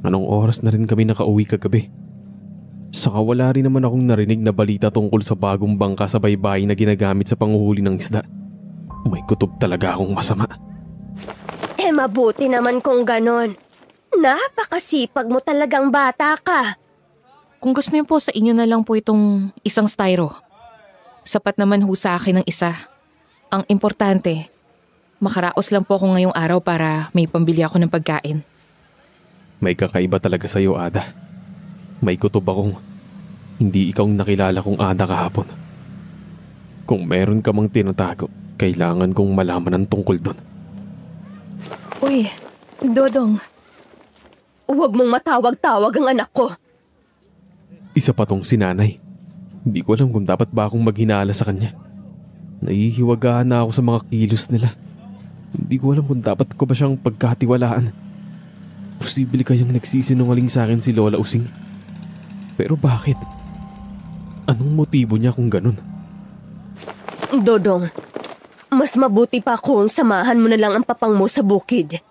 Anong oras na rin kami nakauwi kagabi? Saka wala rin naman akong narinig na balita tungkol sa bagong bangka sa baybayin na ginagamit sa panguhuli ng isda. May kutob talaga akong masama. Mabuti naman kung ganon. Napakasipag mo talagang bata ka. Kung gusto niyo po sa inyo na lang po itong isang styro. Sapat naman ho sa akin ng isa. Ang importante, makaraos lang po ako ngayong araw para may pambili ako ng pagkain. May kakaiba talaga sa'yo, Ada. May kutob akong hindi ikaw nakilala kong Ada kahapon. Kung meron ka mang tinatago, kailangan kong malaman ang tungkol doon. Uy, Dodong. Huwag mong matawag-tawag ang anak ko. Isa pa tong si Nanay. Hindi ko alam kung dapat ba akong maghinala sa kanya. Nahihiwagaan na ako sa mga kilos nila. Hindi ko alam kung dapat ko ba siyang pagkatiwalaan. Posible kayang nagsisinungaling sa akin si Lola Using. Pero bakit? Anong motibo niya kung ganun? Dodong, mas mabuti pa kung samahan mo na lang ang papang mo sa bukid.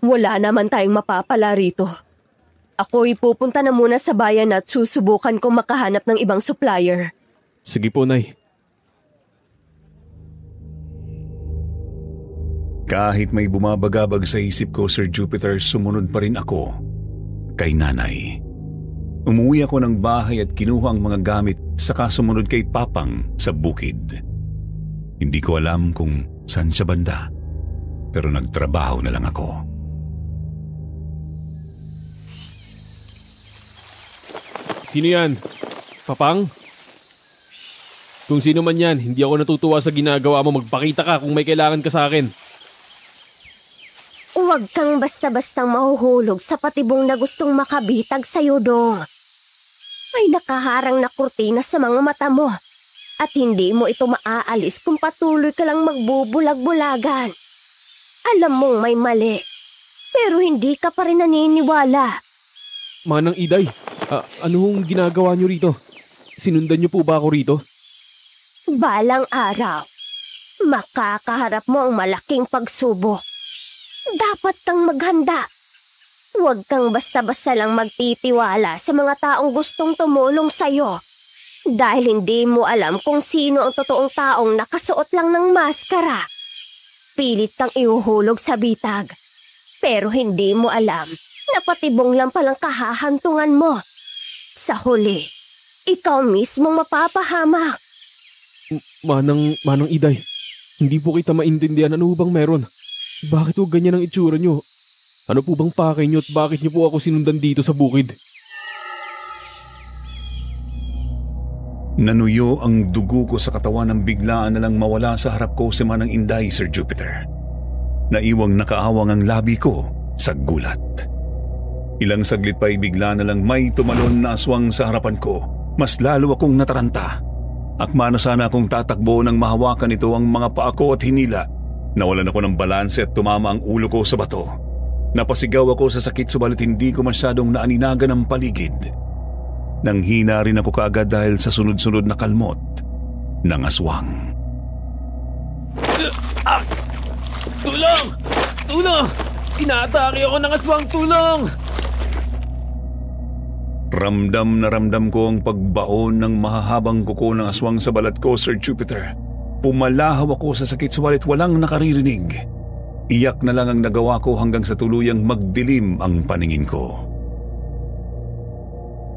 Wala naman tayong mapapala rito. Ako'y pupunta na muna sa bayan at susubukan kong makahanap ng ibang supplier. Sige po, Nay. Kahit may bumabagabag sa isip ko, Sir Jupiter, sumunod pa rin ako kay Nanay. Umuwi ako ng bahay at kinuha ang mga gamit saka sumunod kay Papang sa bukid. Hindi ko alam kung saan siya banda, pero nagtrabaho na lang ako. Sino yan? Papang? Kung sino man yan, hindi ako natutuwa sa ginagawa mo. Magpakita ka kung may kailangan ka sa akin. Huwag kang basta-bastang mahuhulog sa patibong na gustong makabitag sa'yo, Dong. May nakaharang na kurtina sa mga mata mo at hindi mo ito maaalis kung patuloy ka lang magbubulag-bulagan. Alam mong may mali, pero hindi ka pa rin naniniwala. Manang Iday, anong ginagawa niyo rito? Sinundan niyo po ba ako rito? Balang araw, makakaharap mo ang malaking pagsubok. Dapat kang maghanda. Huwag kang basta-basta lang magtitiwala sa mga taong gustong tumulong sa'yo. Dahil hindi mo alam kung sino ang totoong taong nakasuot lang ng maskara. Pilit kang ihuhulog sa bitag. Pero hindi mo alam na patibong lang palang kahahantungan mo. Sa huli, ikaw mismong mapapahamak. Manang Iday, hindi po kita maintindihan. Ano bang meron? Bakit po ganyan ang itsura nyo? Ano po bang pakay nyo at bakit nyo po ako sinundan dito sa bukid? Nanuyo ang dugo ko sa katawan nang biglaan na lang mawala sa harap ko si Manang Inday, Sir Jupiter. Naiwang nakaawang ang labi ko sa gulat. Ilang saglit pa'y bigla na lang may tumalon na aswang sa harapan ko. Mas lalo akong nataranta. Akma na sana akong tatakbo nang mahawakan ito ang mga paa ko at hinila. Nawalan ako ng balanse at tumama ang ulo ko sa bato. Napasigaw ako sa sakit subalit hindi ko masyadong naaninagan ang paligid. Nanghina rin ako kaagad dahil sa sunod-sunod na kalmot ng aswang. Tulong! Tulong! Inaatake ako ng aswang! Tulong! Ramdam na ramdam ko ang pagbaon ng mahahabang kuko ng aswang sa balat ko, Sir Jupiter. Pumalahaw ako sa sakit subalit walang nakaririnig. Iyak na lang ang nagawa ko hanggang sa tuluyang magdilim ang paningin ko.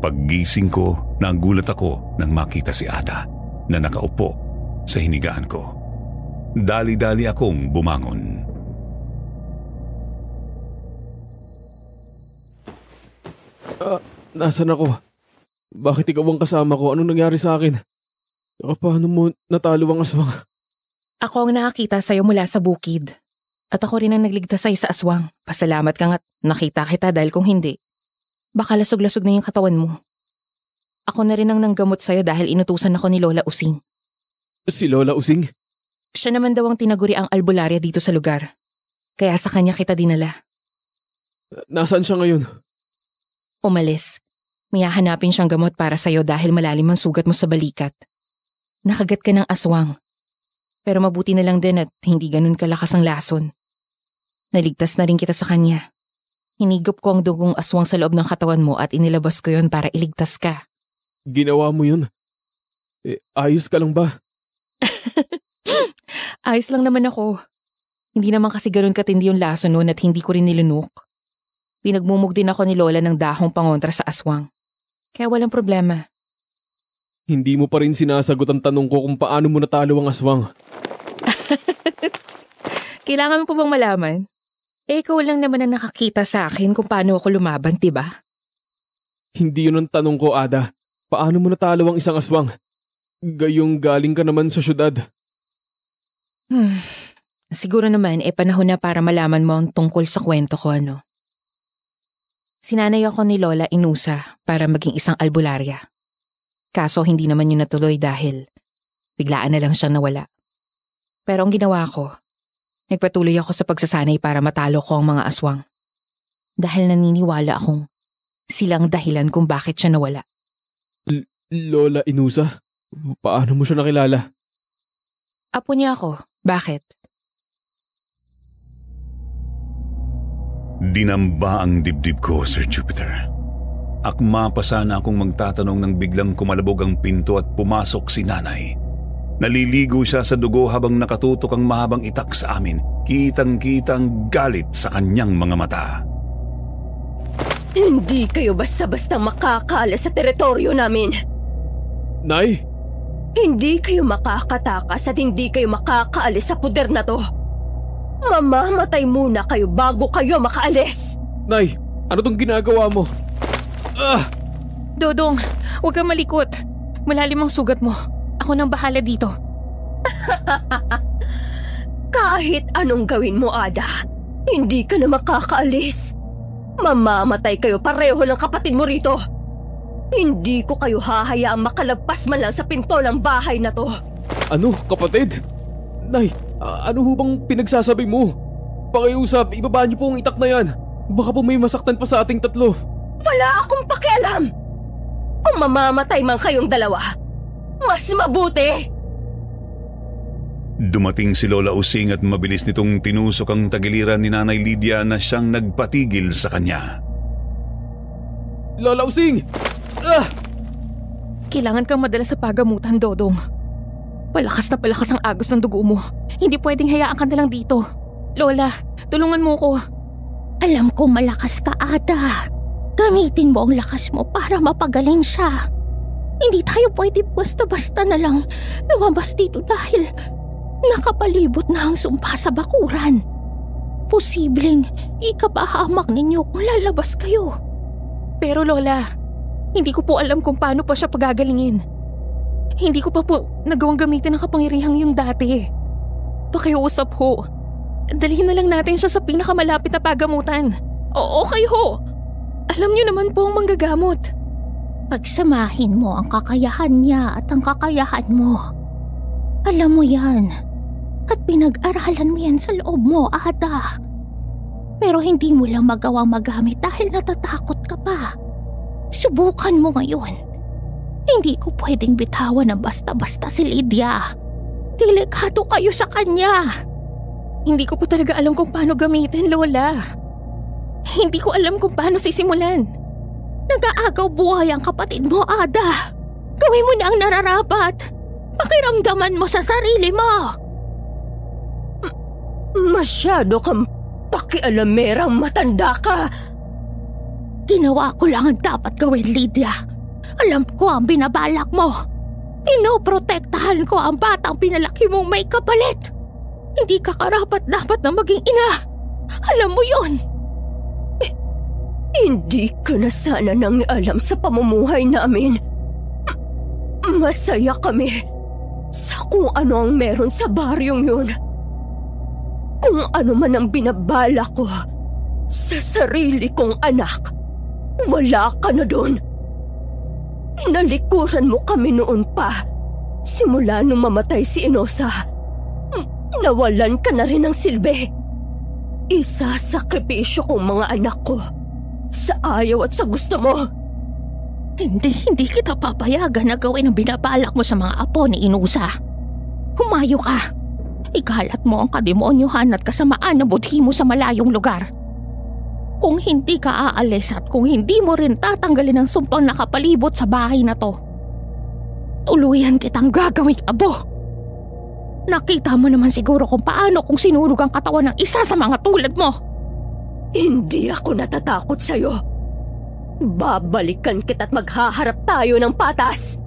Paggising ko, nagulat ako nang makita si Ada na nakaupo sa hinigaan ko. Dali-dali akong bumangon. Nasaan ako? Bakit ikaw ang kasama ko? Anong nangyari sa akin? Paano mo natalo ang aswang? Ako ang nakakita sa'yo mula sa bukid. At ako rin ang nagligtas sa'yo sa aswang. Pasalamat ka nga't nakita kita dahil kung hindi, baka lasog-lasog na yung katawan mo. Ako na rin ang nanggamot sa'yo dahil inutusan ako ni Lola Using. Si Lola Using? Siya naman daw ang tinaguri ang albularya dito sa lugar. Kaya sa kanya kita dinala. Nasaan siya ngayon? Umalis. May hahanapin siyang gamot para sa'yo dahil malalim ang sugat mo sa balikat. Nakagat ka ng aswang. Pero mabuti na lang din at hindi ganun kalakas ang lason. Naligtas na rin kita sa kanya. Hinigop ko ang dugong aswang sa loob ng katawan mo at inilabas ko yon para iligtas ka. Ginawa mo yun? Ayos ka lang ba? Ayos lang naman ako. Hindi naman kasi ganun katindi yung lason noon at hindi ko rin nilunok. Pinagmumug din ako ni Lola ng dahong pangontra sa aswang. Kaya walang problema. Hindi mo pa rin sinasagot ang tanong ko kung paano mo natalo ang aswang. Kailangan mo pa bang malaman? Ikaw lang naman ang nakakita sa akin kung paano ako lumaban, diba? Hindi yun ang tanong ko, Ada. Paano mo natalo ang isang aswang? Gayong galing ka naman sa syudad. Siguro naman panahon na para malaman mo ang tungkol sa kwento ko, ano? Sinanay ako ni Lola Inusa para maging isang albularya. Kaso hindi naman yun natuloy dahil biglaan na lang siyang nawala. Pero ang ginawa ko, nagpatuloy ako sa pagsasanay para matalo ko ang mga aswang. Dahil naniniwala akong silang dahilan kung bakit siya nawala. Lola Inusa? Paano mo siya nakilala? Apo niya ako. Bakit? Dinamba ang dibdib ko, Sir Jupiter. Akma pa sana akong magtatanong nang biglang kumalabog ang pinto at pumasok si nanay. Naliligo siya sa dugo habang nakatutok ang mahabang itak sa amin. Kitang-kita ang galit sa kanyang mga mata. Hindi kayo basta-basta makakala sa teritoryo namin. Nay! Hindi kayo makakatakas at hindi kayo makakaalis sa puder na to. Mamamatay muna kayo bago kayo makaalis. Nay! Ano tong ginagawa mo? Dodong, huwag kang malikot. Malalim ang sugat mo. Ako nang bahala dito. Kahit anong gawin mo, Ada, hindi ka na makakaalis. Mamamatay kayo pareho ng kapatid mo rito. Hindi ko kayo hahayaang makalagpas man lang sa pinto ng bahay na to. Ano, kapatid? Nay, ano ho bang pinagsasabi mo? Pakiusap, ibaba niyo po ang itak na yan. Baka po may masaktan pa sa ating tatlo. Wala akong pakialam. Kung mamamatay man kayong dalawa, mas mabuti. Dumating si Lola Using at mabilis nitong tinusok ang tagiliran ni Nanay Lydia na siyang nagpatigil sa kanya. Lola Using! Kailangan kang madala sa pagamutan, Dodong. Palakas na palakas ang agos ng dugo mo. Hindi pwedeng hayaan ka na lang dito. Lola, tulungan mo ko. Alam ko malakas ka, Ada. Gamitin mo ang lakas mo para mapagaling siya. Hindi tayo pwede basta-basta na lang lumabas dito dahil nakapalibot na ang sumpa sa bakuran. Posibleng ikapahamak ninyo kung lalabas kayo. Pero Lola, hindi ko po alam kung paano pa siya pagagalingin. Hindi ko pa po nagawang gamitin ang kapangyarihang yung dati. Pakiusap ho. Dalhin na lang natin siya sa pinakamalapit na pagamutan. Oo, okay ho. Alam niyo naman po ang manggagamot. Pagsamahin mo ang kakayahan niya at ang kakayahan mo. Alam mo yan. At pinag-aralan mo yan sa loob mo, Ada. Pero hindi mo lang magawang magamit dahil natatakot ka pa. Subukan mo ngayon. Hindi ko pwedeng bitawan ng basta-basta si Lydia. Delikado kayo sa kanya. Hindi ko po talaga alam kung paano gamitin, Lola. Hindi ko alam kung paano sisimulan. Nag-aagaw buhay ang kapatid mo, Ada. Gawin mo na ang nararapat. Pakiramdaman mo sa sarili mo. Masyado kang pakialamerang matanda ka. Ginawa ko lang ang dapat gawin, Lydia. Alam ko ang binabalak mo. Pinoprotektahan ko ang batang pinalaki mong may kapalit. Hindi ka karapat-dapat na maging ina. Alam mo yun. Hindi ka na sana nang alam sa pamumuhay namin. Masaya kami sa kung ano ang meron sa baryong yun. Kung ano man ang binabala ko sa sarili kong anak, wala ka na doon. Nalikuran mo kami noon pa. Simula nung mamatay si Inosa, nawalan ka na rin ng silbi. Isasakripisyo kong mga anak ko sa ayaw at sa gusto mo. Hindi kita papayagan na gawin ang binabalak mo sa mga apo ni Inusa. Humayo ka. Ikalat mo ang kademonyohan at kasamaan ng budhi mo sa malayong lugar. Kung hindi ka aalis at kung hindi mo rin tatanggalin ang sumpang nakapalibot sa bahay na to, tuluyan kitang gagawing abo. Nakita mo naman siguro kung paano kung sinunog ang katawan ng isa sa mga tulad mo. Hindi ako natatakot sa'yo. Babalikan kita at maghaharap tayo ng patas.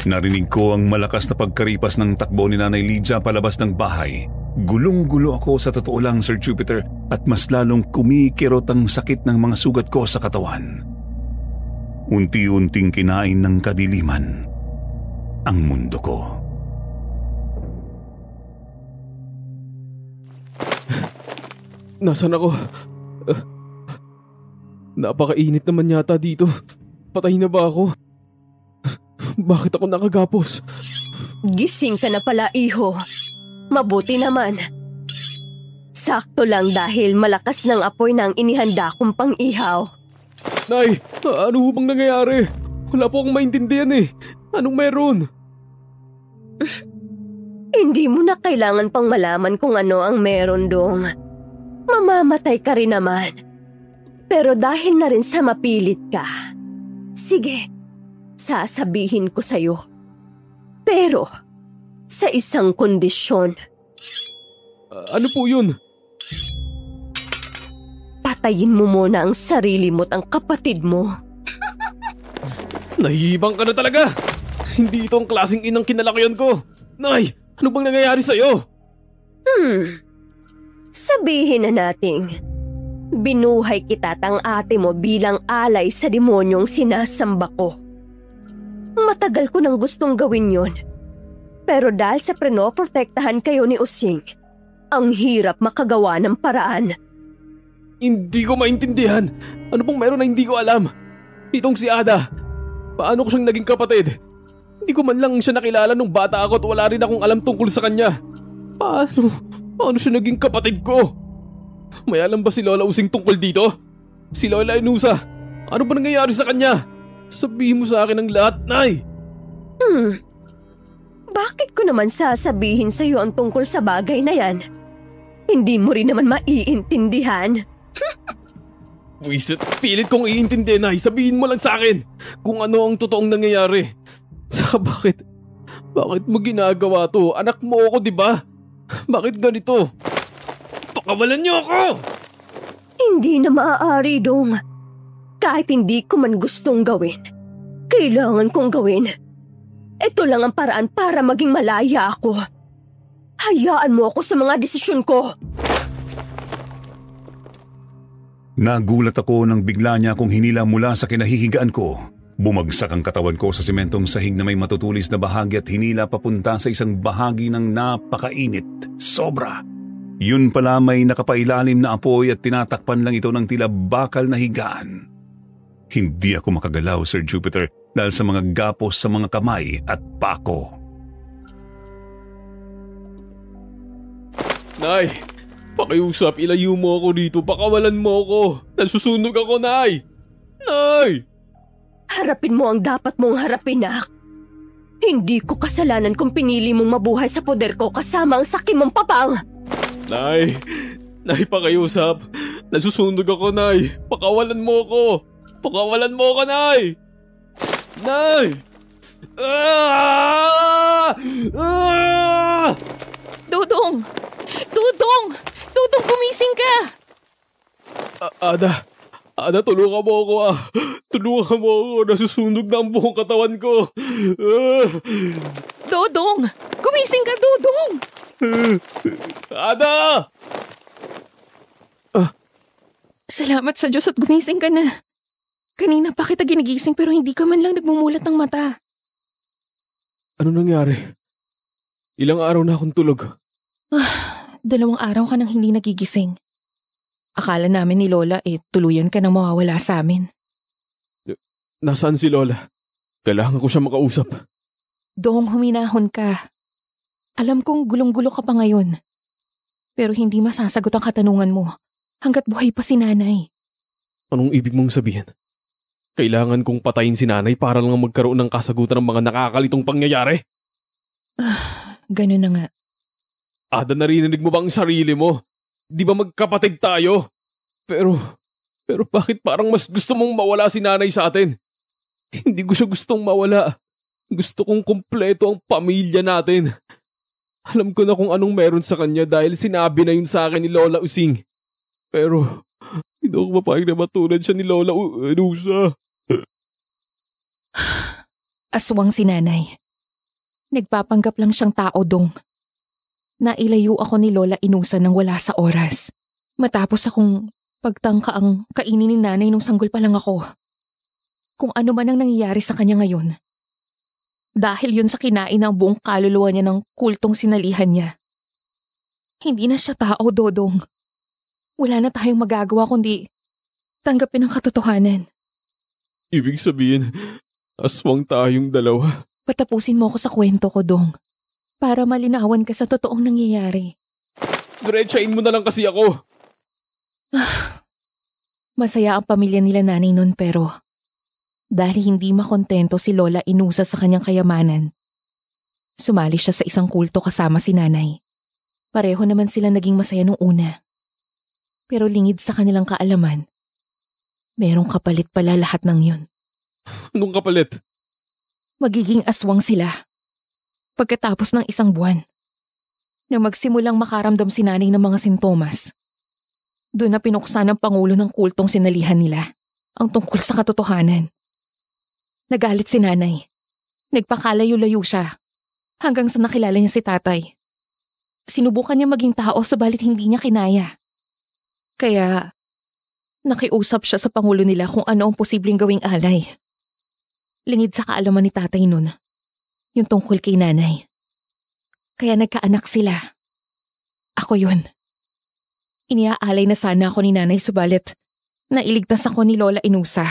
Narinig ko ang malakas na pagkaripas ng takbo ni Nanay Lydia palabas ng bahay. Gulong-gulo ako sa totoo lang, Sir Jupiter, at mas lalong kumikirot ang sakit ng mga sugat ko sa katawan. Unti-unting kinain ng kadiliman ang mundo ko. Nasaan ako? Napakainit naman yata dito. Patay na ba ako? Bakit ako nakagapos? Gising ka na pala, iho. Mabuti naman. Sakto lang dahil malakas ng apoy na ang inihanda kong pang-ihaw. Nay, ano bang nangyayari? Wala po akong maintindihan eh. Anong meron? Hindi mo na kailangan pang malaman kung ano ang meron, Dong. Mamamatay ka rin naman. Pero dahil na rin sa mapilit ka, sige, sasabihin ko sa'yo. Pero, sa isang kondisyon. Ano po yun? Patayin mo muna ang sarili mo't ang kapatid mo. Nahihibang ka na talaga! Hindi ito ang klaseng inang kinalakihan ko! Nay, ano bang nangyayari sa'yo? Sabihin na nating, binuhay kita't ang ate mo bilang alay sa demonyong sinasamba ko. Matagal ko nang gustong gawin yon. Pero dahil sa prenoprotektahan kayo ni Using, ang hirap makagawa ng paraan. Hindi ko maintindihan. Ano pong meron na hindi ko alam? Itong si Ada. Paano ko siyang naging kapatid? Hindi ko man lang siya nakilala nung bata ako at wala rin akong alam tungkol sa kanya. Paano siya naging kapatid ko? May alam ba si Lola Using tungkol dito? Si Lola Enusa, ano ba nangyayari sa kanya? Sabihin mo sa akin ang lahat, Nay. Bakit ko naman sasabihin sa iyo ang tungkol sa bagay na yan? Hindi mo rin naman maiintindihan. Wisit, pilit kong iintindi, Nay. Sabihin mo lang sa akin kung ano ang totoong nangyayari. Saka bakit mo ginagawa to? Anak mo ako, di ba? Bakit ganito? Pakawalan niyo ako! Hindi na maaari, Dong. Kahit hindi ko man gustong gawin, kailangan kong gawin. Ito lang ang paraan para maging malaya ako. Hayaan mo ako sa mga desisyon ko. Nagulat ako nang bigla niya akong hinila mula sa kinahihigaan ko. Bumagsak ang katawan ko sa sementong sahig na may matutulis na bahagi at hinila papunta sa isang bahagi ng napakainit. Sobra! Yun pala may nakapailalim na apoy at tinatakpan lang ito ng tila bakal na higaan. Hindi ako makagalaw, Sir Jupiter, dahil sa mga gapos sa mga kamay at pako. Nay, pakiusap, ilayo mo ako dito, pakawalan mo ako. Nasusunog ako, Nay! Nay! Harapin mo ang dapat mong harapin, Nak. Hindi ko kasalanan kung pinili mong mabuhay sa poder ko kasama ang sakim mong papang. Nay, pakiusap. Nasusunog ako, Nay. Pakawalan mo ako. Pakawalan mo ako, Nay! Nay! Dudong! Dudong! Dudong, gumising ka! Ada, tulungan mo ako ah. Tulungan mo ako. Nasusunog na ang buong katawan ko. Dudong! Gumising ka, Dudong! Ada! Salamat sa Diyos at gumising ka na. Kanina pa kita ginigising pero hindi ka man lang nagmumulat ng mata. Ano nangyari? Ilang araw na akong tulog. 2 araw ka nang hindi nagigising. Akala namin ni Lola tuluyan ka nang mawawala sa amin. Nasaan si Lola? Kailangan ko siya makausap. Dong, huminahon ka. Alam kong gulong-gulo ka pa ngayon. Pero hindi masasagot ang katanungan mo hanggat buhay pa si Nanay. Anong ibig mong sabihin? Kailangan kong patayin si Nanay para lang magkaroon ng kasagutan ng mga nakakalitong pangyayari? Ganun na nga. Ada, narinig mo ba ang sarili mo? Di ba magkapatid tayo? Pero bakit parang mas gusto mong mawala si Nanay sa atin? Hindi ko siya gustong mawala. Gusto kong kumpleto ang pamilya natin. Alam ko na kung anong meron sa kanya dahil sinabi na yun sa akin ni Lola Using. Pero hindi ako mapayag na matulad siya ni Lola Enusa. Aswang si Nanay. Nagpapanggap lang siyang tao, Dong. Nailayo ako ni Lola Enusa nang wala sa oras. Matapos akong pagtangka ang kainin ni Nanay nung sanggol pa lang ako. Kung ano man ang nangyayari sa kanya ngayon. Dahil yun sa kinain ng buong kaluluwa niya ng kultong sinalihan niya. Hindi na siya tao, Dodong. Wala na tayong magagawa kundi tanggapin ang katotohanan. Ibig sabihin, aswang tayong dalawa. Patapusin mo ako sa kwento ko, Dong. Para malinawan ka sa totoong nangyayari. Diretsain mo na lang kasi ako. Masaya ang pamilya nila nanay nun pero dahil hindi makontento si Lola Inusa sa kanyang kayamanan, sumali siya sa isang kulto kasama si nanay. Pareho naman sila naging masaya nung una. Pero lingid sa kanilang kaalaman, merong kapalit pala lahat ng yun. Anong kapalit? Magiging aswang sila. Pagkatapos ng isang buwan, nang magsimulang makaramdam si nanay ng mga sintomas, doon na pinuksan ng pangulo ng kultong sinalihan nila ang tungkol sa katotohanan. Nagalit si nanay. Nagpakalayo-layo siya hanggang sa nakilala niya si tatay. Sinubukan niya maging tao subalit hindi niya kinaya. Kaya nakiusap siya sa pangulo nila kung ano ang posibleng gawing alay. Lingid sa kaalaman ni tatay nun, yung tungkol kay nanay. Kaya nagkaanak sila. Ako yun. Iniaalay na sana ako ni nanay subalit nailigtas ako ni Lola Inusa.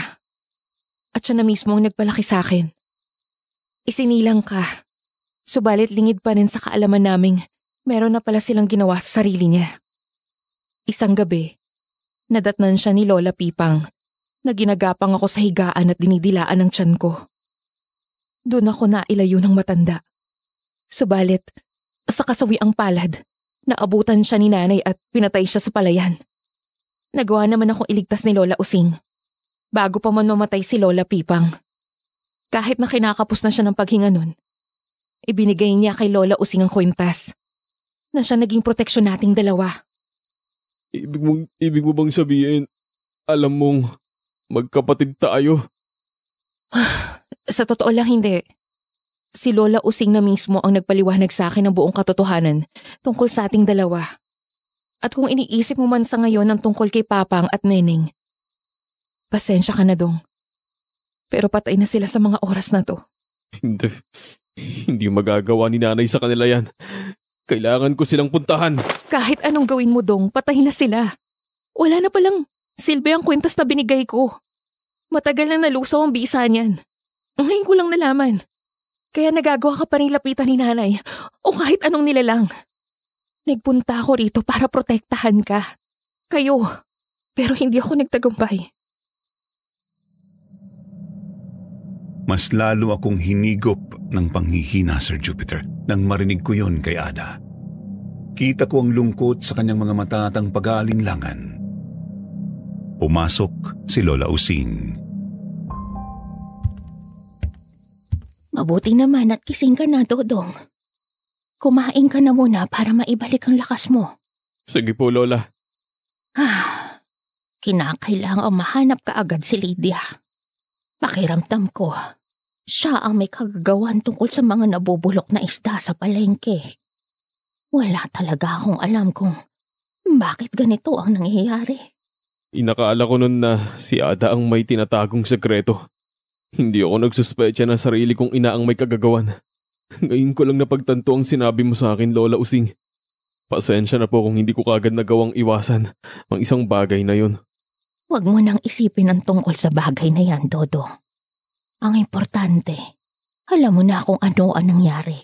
At siya na mismo ang nagpalaki sa akin. Isinilang ka. Subalit lingid pa rin sa kaalaman naming meron na pala silang ginawa sa sarili niya. Isang gabi, nadatnan siya ni Lola Pipang na ginagapang ako sa higaan at dinidilaan ng tiyan ko. Doon ako nailayo ng matanda. Subalit, sa kasawiang palad, naabutan siya ni nanay at pinatay siya sa palayan. Nagawa naman akong iligtas ni Lola Using bago pa man mamatay si Lola Pipang. Kahit na kinakapos na siya ng paghinga nun, ibinigay niya kay Lola Using ang kwintas na siya naging proteksyon nating dalawa. Ibig mo bang sabihin, alam mong magkapatid tayo? Sa totoo lang hindi. Si Lola Using na mismo ang nagpaliwanag sa akin ng buong katotohanan tungkol sa ating dalawa. At kung iniisip mo man sa ngayon ang tungkol kay Papang at Neneng, pasensya ka na dong. Pero patay na sila sa mga oras na to. Hindi magagawa ni nanay sa kanila yan. Kailangan ko silang puntahan. Kahit anong gawin mo dong, patay na sila. Wala na palang silbi ang kwintas na binigay ko. Matagal na nalusaw ang bisa niyan. Ngayon ko lang nalaman. Kaya nagagawa ka pa rin lapitan ni nanay o kahit anong nilalang. Nagpunta ako rito para protektahan ka. Kayo. Pero hindi ako nagtagumpay. Mas lalo akong hinigop ng panghihina, Sir Jupiter, nang marinig ko yon kay Ada. Kita ko ang lungkot sa kanyang mga mata at ang pag-aalinlangan. Pumasok si Lola Using. Mabuti naman at gising ka na, Dodong. Kumain ka na muna para maibalik ang lakas mo. Sige po, Lola. Kinakailangang mahanap ka agad si Lydia. Pakiramdam ko, siya ang may kagagawan tungkol sa mga nabubulok na isda sa palengke. Wala talaga akong alam kung bakit ganito ang nangyayari. Inakaala ko nun na si Ada ang may tinatagong sekreto. Hindi ako nagsuspecha na sarili kong ina ang may kagagawan. Ngayon ko lang napagtanto ang sinabi mo sa akin, Lola Using. Pasensya na po kung hindi ko kagad nagawang iwasan ang isang bagay na yun. Huwag mo nang isipin ang tungkol sa bagay na yan, Dodo. Ang importante, alam mo na kung ano ang nangyari.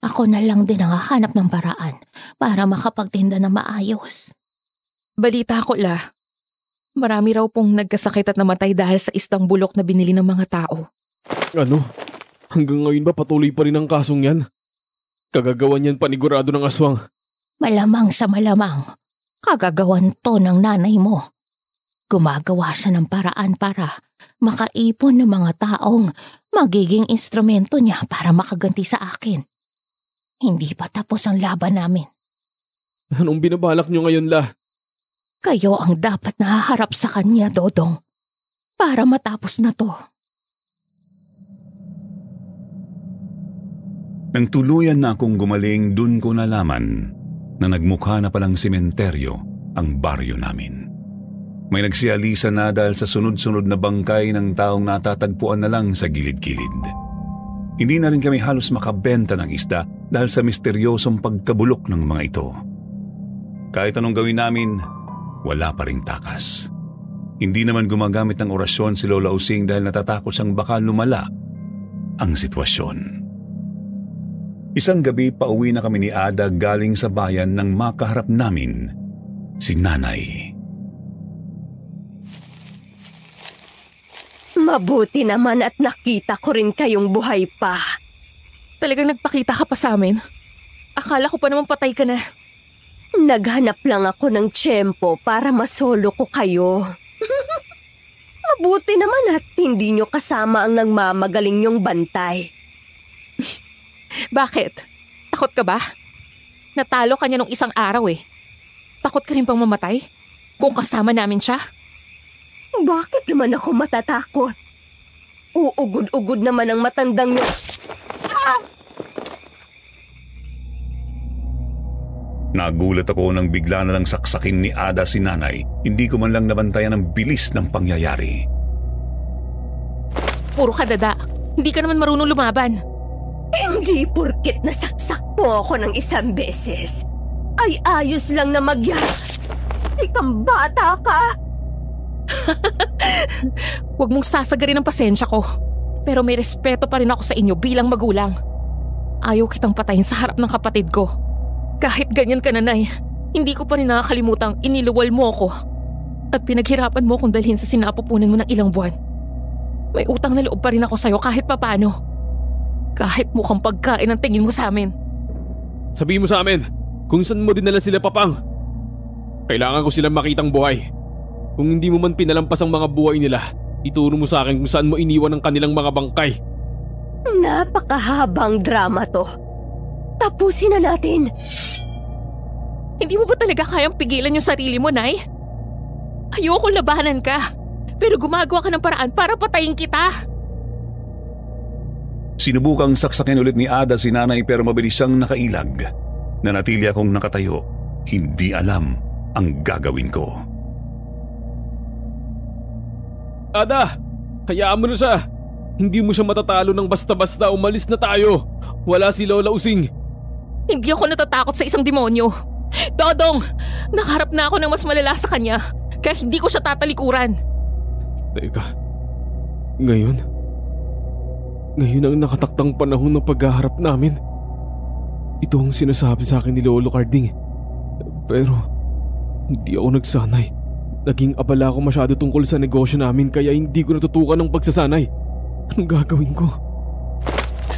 Ako na lang din ang hahanap ng paraan para makapagtinda na maayos. Balita ko la. Marami raw pong nagkasakit at namatay dahil sa istang bulok na binili ng mga tao. Ano? Hanggang ngayon ba patuloy pa rin ang kasong yan? Kagagawan yan panigurado ng aswang. Malamang sa malamang. Kagagawan to ng nanay mo. Gumagawa siya ng paraan para makaipon ng mga taong magiging instrumento niya para makaganti sa akin. Hindi pa tapos ang laban namin. Anong binabalak niyo ngayon, La? Kayo ang dapat nahaharap sa kanya, Dodong, para matapos na to. Nang tuluyan na akong gumaling, dun ko nalaman na nagmukha na palang sementeryo ang baryo namin. May nagsialisa na dahil sa sunod-sunod na bangkay ng taong natatagpuan na lang sa gilid-gilid. Hindi na rin kami halos makabenta ng isda dahil sa misteryosong pagkabulok ng mga ito. Kahit anong gawin namin, wala pa ring takas. Hindi naman gumagamit ng orasyon si Lola Using dahil natatakot siyang baka lumala ang sitwasyon. Isang gabi pauwi na kami ni Ada galing sa bayan nang makaharap namin si Nanay. Mabuti naman at nakita ko rin kayong buhay pa. Talagang nagpakita ka pa sa amin? Akala ko pa naman patay ka na. Naghanap lang ako ng tiyempo para masolo ko kayo. Mabuti naman at hindi nyo kasama ang nagmamagaling nyong bantay. Bakit? Takot ka ba? Natalo ka niya nung isang araw eh. Takot ka rin bang mamatay? Kung kasama namin siya? Bakit naman ako matatakot? Uugod-ugod naman ang matandang nyo. Nagulat ako nang bigla na lang saksakin ni Ada si Nanay. Hindi ko man lang nabantayan ang bilis ng pangyayari. Puro ka dada. Hindi ka naman marunong lumaban. Hindi porket nasaksak po ako ng isang beses. Ay ayos lang na Ikang bata ka! Huwag mong sasagarin ang pasensya ko. Pero may respeto pa rin ako sa inyo bilang magulang. Ayaw kitang patayin sa harap ng kapatid ko. Kahit ganyan ka, Nanay, hindi ko pa rin nakakalimutang iniluwal mo ako. At pinaghirapan mo akong dalhin sa sinapupunan mo ng ilang buwan. May utang na loob pa rin ako sa'yo kahit papano. Kahit mukhang pagkain ang tingin mo sa amin. Sabihin mo sa amin, kung saan mo dinala sila, Papang? Kailangan ko silang makitang buhay. Kung hindi mo man pinalampas ang mga buhay nila, ituro mo sa akin kung saan mo iniwan ang kanilang mga bangkay. Napakahabang drama to. Tapusin na natin. Hindi mo ba talaga kayang pigilan yung sarili mo, Nay? Ayoko labanan ka, pero gumagawa ka ng paraan para patayin kita. Sinubukang saksakin ulit ni Ada si Nanay pero mabilis siyang nakailag. Nanatili akong nakatayo. Hindi alam ang gagawin ko. Ada! Hayaan mo na siya! Hindi mo siya matatalo ng basta-basta. Umalis na tayo! Wala si Lola Using! Hindi ako natatakot sa isang demonyo. Dodong! Nakaharap na ako ng mas malala sa kanya, kaya hindi ko siya tatalikuran. Teka, ngayon ang nakataktang panahon ng paghaharap namin. Ito ang sinasabi sa akin ni Lolo Carding. Pero hindi ako nagsanay. Naging abala ako masyado tungkol sa negosyo namin kaya hindi ko natutukan ng pagsasanay. Anong gagawin ko?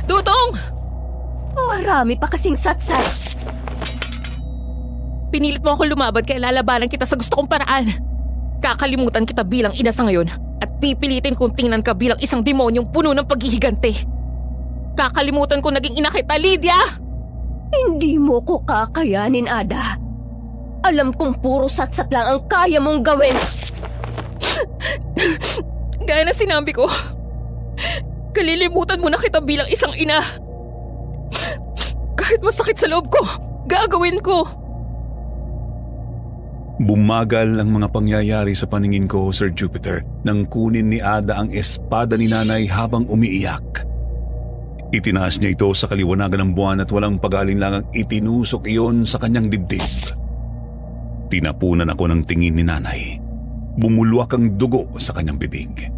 Dudong! Marami pa kasing satsat. Pinilit mo ako lumaban kaya lalabanan kita sa gusto kong paraan. Kakalimutan kita bilang ina sa ngayon at pipilitin kong tingnan ka bilang isang demonyong puno ng paghihigante. Kakalimutan ko naging ina kita, Lydia! Hindi mo ko kakayanin, Ada. Alam kong puro satsat lang ang kaya mong gawin. Gaya na sinabi ko, kalilimutan mo na kita bilang isang ina. Kahit masakit sa loob ko, gagawin ko. Bumagal ang mga pangyayari sa paningin ko, Sir Jupiter, nang kunin ni Ada ang espada ni Nanay habang umiiyak. Itinaas niya ito sa kaliwanagan ng buwan at walang pag-alinlangang itinusok iyon sa kanyang dibdib. Tinapunan ako ng tingin ni Nanay. Bumulwak ang dugo sa kanyang bibig.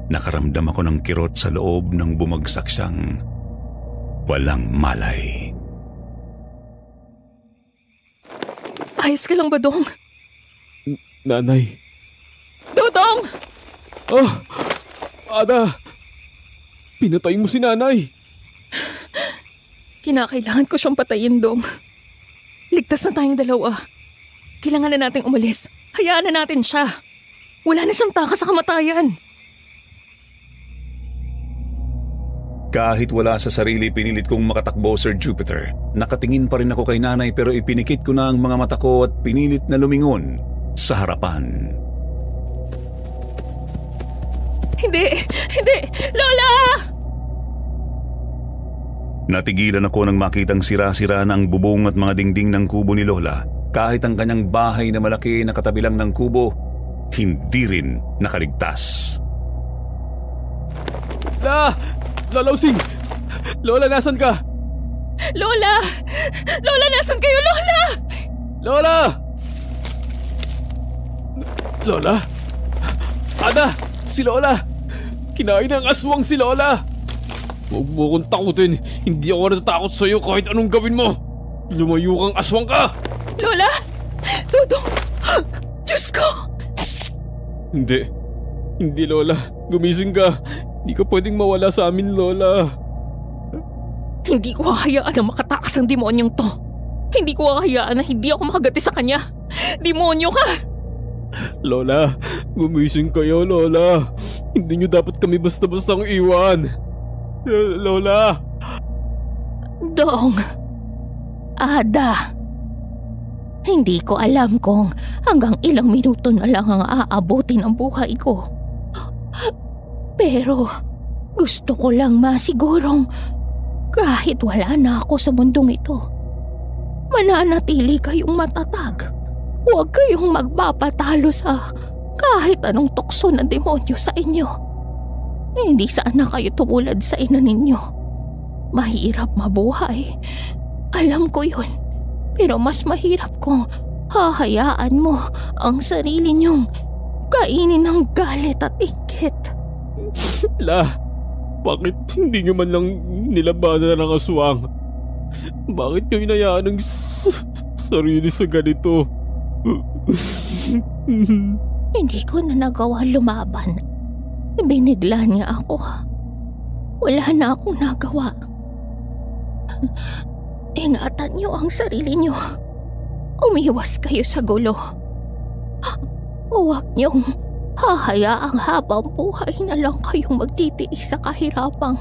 Nakaramdam ako ng kirot sa loob nang bumagsak siyang walang malay. Ayos ka lang ba, Dong? Nanay. Dudong! Oh! Ada! Pinatay mo si Nanay! Kinakailangan ko siyang patayin, Dong. Ligtas na tayong dalawa. Kailangan na nating umalis. Hayaan na natin siya. Wala na siyang takas sa kamatayan. Kahit wala sa sarili, pinilit kong makatakbo, Sir Jupiter. Nakatingin pa rin ako kay Nanay pero ipinikit ko na ang mga mata ko at pinilit na lumingon sa harapan. Hindi! Hindi! Lola! Natigilan ako nang makitang sira-sira na ang bubong at mga dingding ng kubo ni Lola. Kahit ang kanyang bahay na malaki na katabi lang ng kubo, hindi rin nakaligtas. Lola Using! Lola, nasan ka? Lola! Lola, nasan kayo, Lola? Lola! Lola? Ada! Si Lola! Kinain ng aswang si Lola! Huwag mo akong takutin. Hindi ako natatakot sa'yo kahit anong gawin mo. Lumayo kang aswang ka! Lola! Dudong! Diyos ko! Hindi. Hindi, Lola. Gumising ka. Hindi ka pwedeng mawala sa amin, Lola. Hindi ko hahayaan na makatakas ang demonyong to. Hindi ko hahayaan na hindi ako makagati sa kanya. Demonyo ka! Lola, gumising kayo, Lola. Hindi niyo dapat kami basta-bastang iwan. Lola! Dong, Ada, hindi ko alam kung hanggang ilang minuto na lang ang aabutin ang buhay ko. Pero gusto ko lang masigurong kahit wala na ako sa mundong ito, mananatili kayong matatag. Huwag kayong magpapatalo sa kahit anong tukso ng demonyo sa inyo. Hindi sana kayo tumulad sa ina ninyo. Mahirap mabuhay. Alam ko yun. Pero mas mahirap kung hahayaan mo ang sarili niyong kainin ng galit at inggit. Bakit hindi niyo man lang nilabanan ng aswang? Bakit niyo hinayaan ang sarili sa ganito? Hindi ko na nagawa lumaban. Binigla niya ako. Wala na akong nagawa. Ingatan niyo ang sarili niyo. Umiwas kayo sa gulo. Huwag niyong hahayaang habang buhay na lang kayong magtitiis sa kahirapang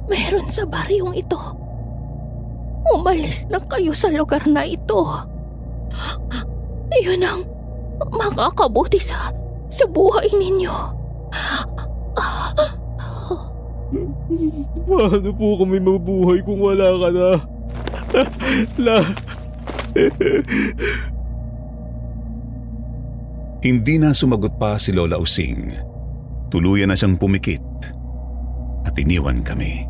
meron sa baryong ito. Umalis na kayo sa lugar na ito. Iyon ang makakabuti sa buhay ninyo. Paano po kami mabuhay kung wala ka na? Hindi na sumagot pa si Lola Using. Tuluyan na siyang pumikit at iniwan kami.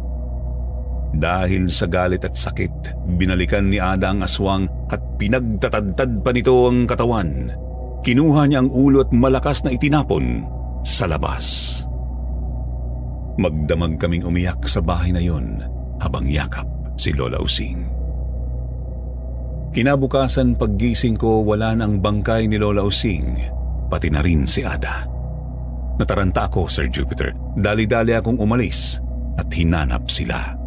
Dahil sa galit at sakit, binalikan ni Ada ang aswang at pinagtatadtad pa nito ang katawan. Kinuha niya ang ulo at malakas na itinapon sa labas. Magdamag kaming umiyak sa bahay na yon habang yakap si Lola Using. Kinabukasan paggising ko, wala nang bangkay ni Lola Using, pati na rin si Ada. Nataranta ako, Sir Jupiter. Dali-dali akong umalis at hinanap sila.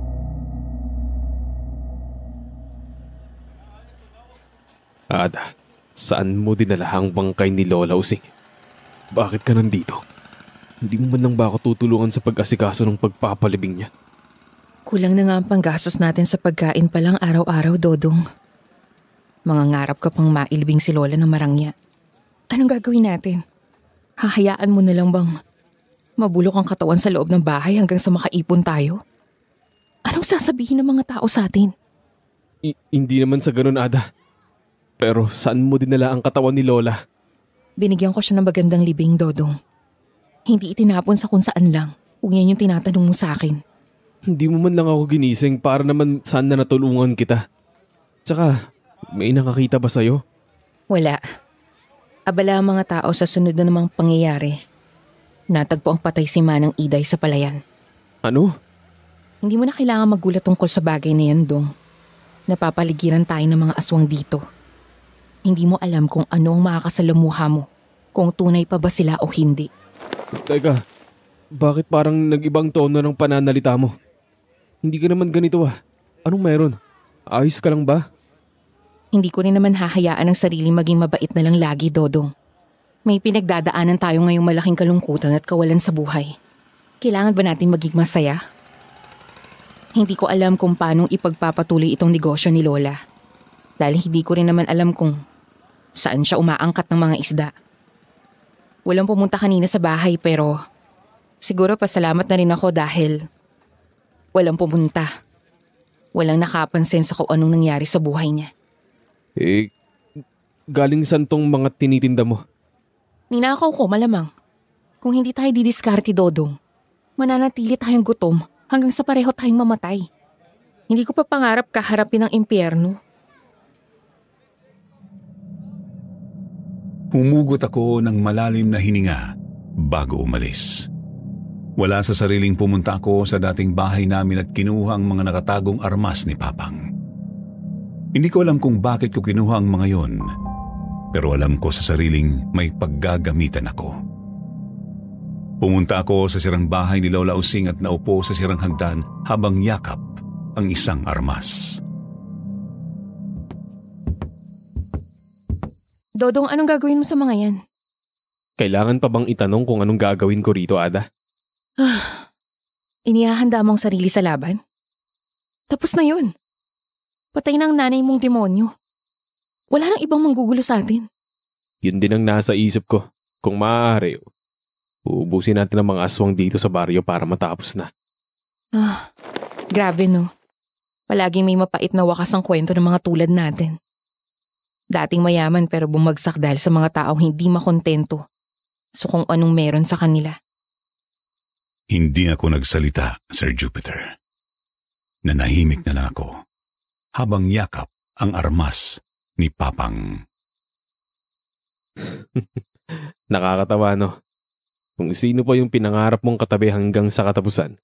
Ada, saan mo dinala ang bangkay ni Lola Using? Bakit ka nandito? Hindi mo man lang ba ako tutulungan sa pag-asikaso ng pagpapalibing niya? Kulang na nga ang panggastos natin sa pagkain pa lang araw-araw, Dodong. Mangangarap ka pang mailibing si Lola ng marangya. Anong gagawin natin? Hahayaan mo na lang bang mabulok ang katawan sa loob ng bahay hanggang sa makaipon tayo? Anong sasabihin ng mga tao sa atin? Hindi naman sa ganun, Ada. Pero saan mo dinala ang katawan ni Lola? Binigyan ko siya ng magandang libing, Dodong. Hindi itinapon sa kung saan lang. Kung yan yung tinatanong mo sa akin. Hindi mo man lang ako ginising para naman saan na natulungan kita. Tsaka, may nakakita ba sa'yo? Wala. Abala ang mga tao sa sunod na namang pangyayari. Natagpo ang patay si Manang Iday sa palayan. Ano? Hindi mo na kailangan magulat tungkol sa bagay na yan, Dong. Napapaligiran tayo ng mga aswang dito. Hindi mo alam kung ano ang makakasalamuha mo, kung tunay pa ba sila o hindi. Teka, bakit parang nag-ibang tono ng pananalita mo? Hindi ka naman ganito ah. Anong meron? Ayos ka lang ba? Hindi ko rin naman hahayaan ang sarili maging mabait na lang lagi, Dodong. May pinagdadaanan tayo ngayong malaking kalungkutan at kawalan sa buhay. Kailangan ba natin maging masaya? Hindi ko alam kung paanong ipagpapatuloy itong negosyo ni Lola. Dahil hindi ko rin naman alam kung saan siya umaangkat ng mga isda. Walang pumunta kanina sa bahay pero siguro pasalamat na rin ako dahil walang pumunta. Walang nakapansin sa kung anong nangyari sa buhay niya. Galing saan tong mga tinitinda mo? Ninakaw ko malamang. Kung hindi tayo didiskarte, Dodong, mananatili tayong gutom hanggang sa pareho tayong mamatay. Hindi ko pa pangarap kaharapin ang impyerno. Humugot ako ng malalim na hininga bago umalis. Wala sa sariling pumunta ako sa dating bahay namin at kinuha ang mga nakatagong armas ni Papang. Hindi ko alam kung bakit ko kinuha ang mga yon, pero alam ko sa sariling may paggagamitan ako. Pumunta ako sa sirang bahay ni Lola Using at naupo sa sirang hagdan habang yakap ang isang armas. Dodong, anong gagawin mo sa mga yan? Kailangan pa bang itanong kung anong gagawin ko rito, Ada? Inihahanda mo ang sarili sa laban? Tapos na yun. Patay na ang nanay mong demonyo. Wala nang ibang manggugulo sa atin. Yun din ang nasa isip ko. Kung maaari, uubusin natin ang mga aswang dito sa baryo para matapos na. Grabe no. Palaging may mapait na wakas ang kwento ng mga tulad natin. Dating mayaman pero bumagsak dahil sa mga taong hindi makontento sa kung anong meron sa kanila. Hindi ako nagsalita, Sir Jupiter. Nanahimik na lang ako habang yakap ang armas ni Papang. Nakakatawa, no? Kung sino pa yung pinangarap mong katabi hanggang sa katapusan,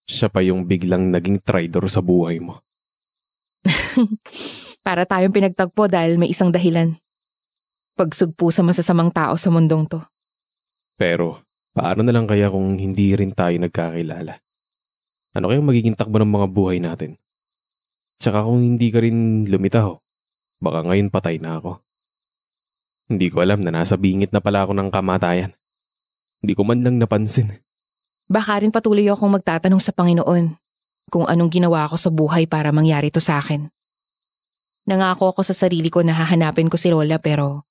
siya pa yung biglang naging traidor sa buhay mo. Para tayong pinagtagpo dahil may isang dahilan. Pagsugpo sa masasamang tao sa mundong to. Pero, paano na lang kaya kung hindi rin tayo nagkakilala? Ano kayang magiging takbo ng mga buhay natin? Tsaka kung hindi ka rin lumitaw, baka ngayon patay na ako. Hindi ko alam na nasa bingit na pala ako ng kamatayan. Hindi ko man lang napansin. Baka rin patuloy akong magtatanong sa Panginoon kung anong ginawa ko sa buhay para mangyari to sa akin. Nangako ako sa sarili ko na hahanapin ko si Lola pero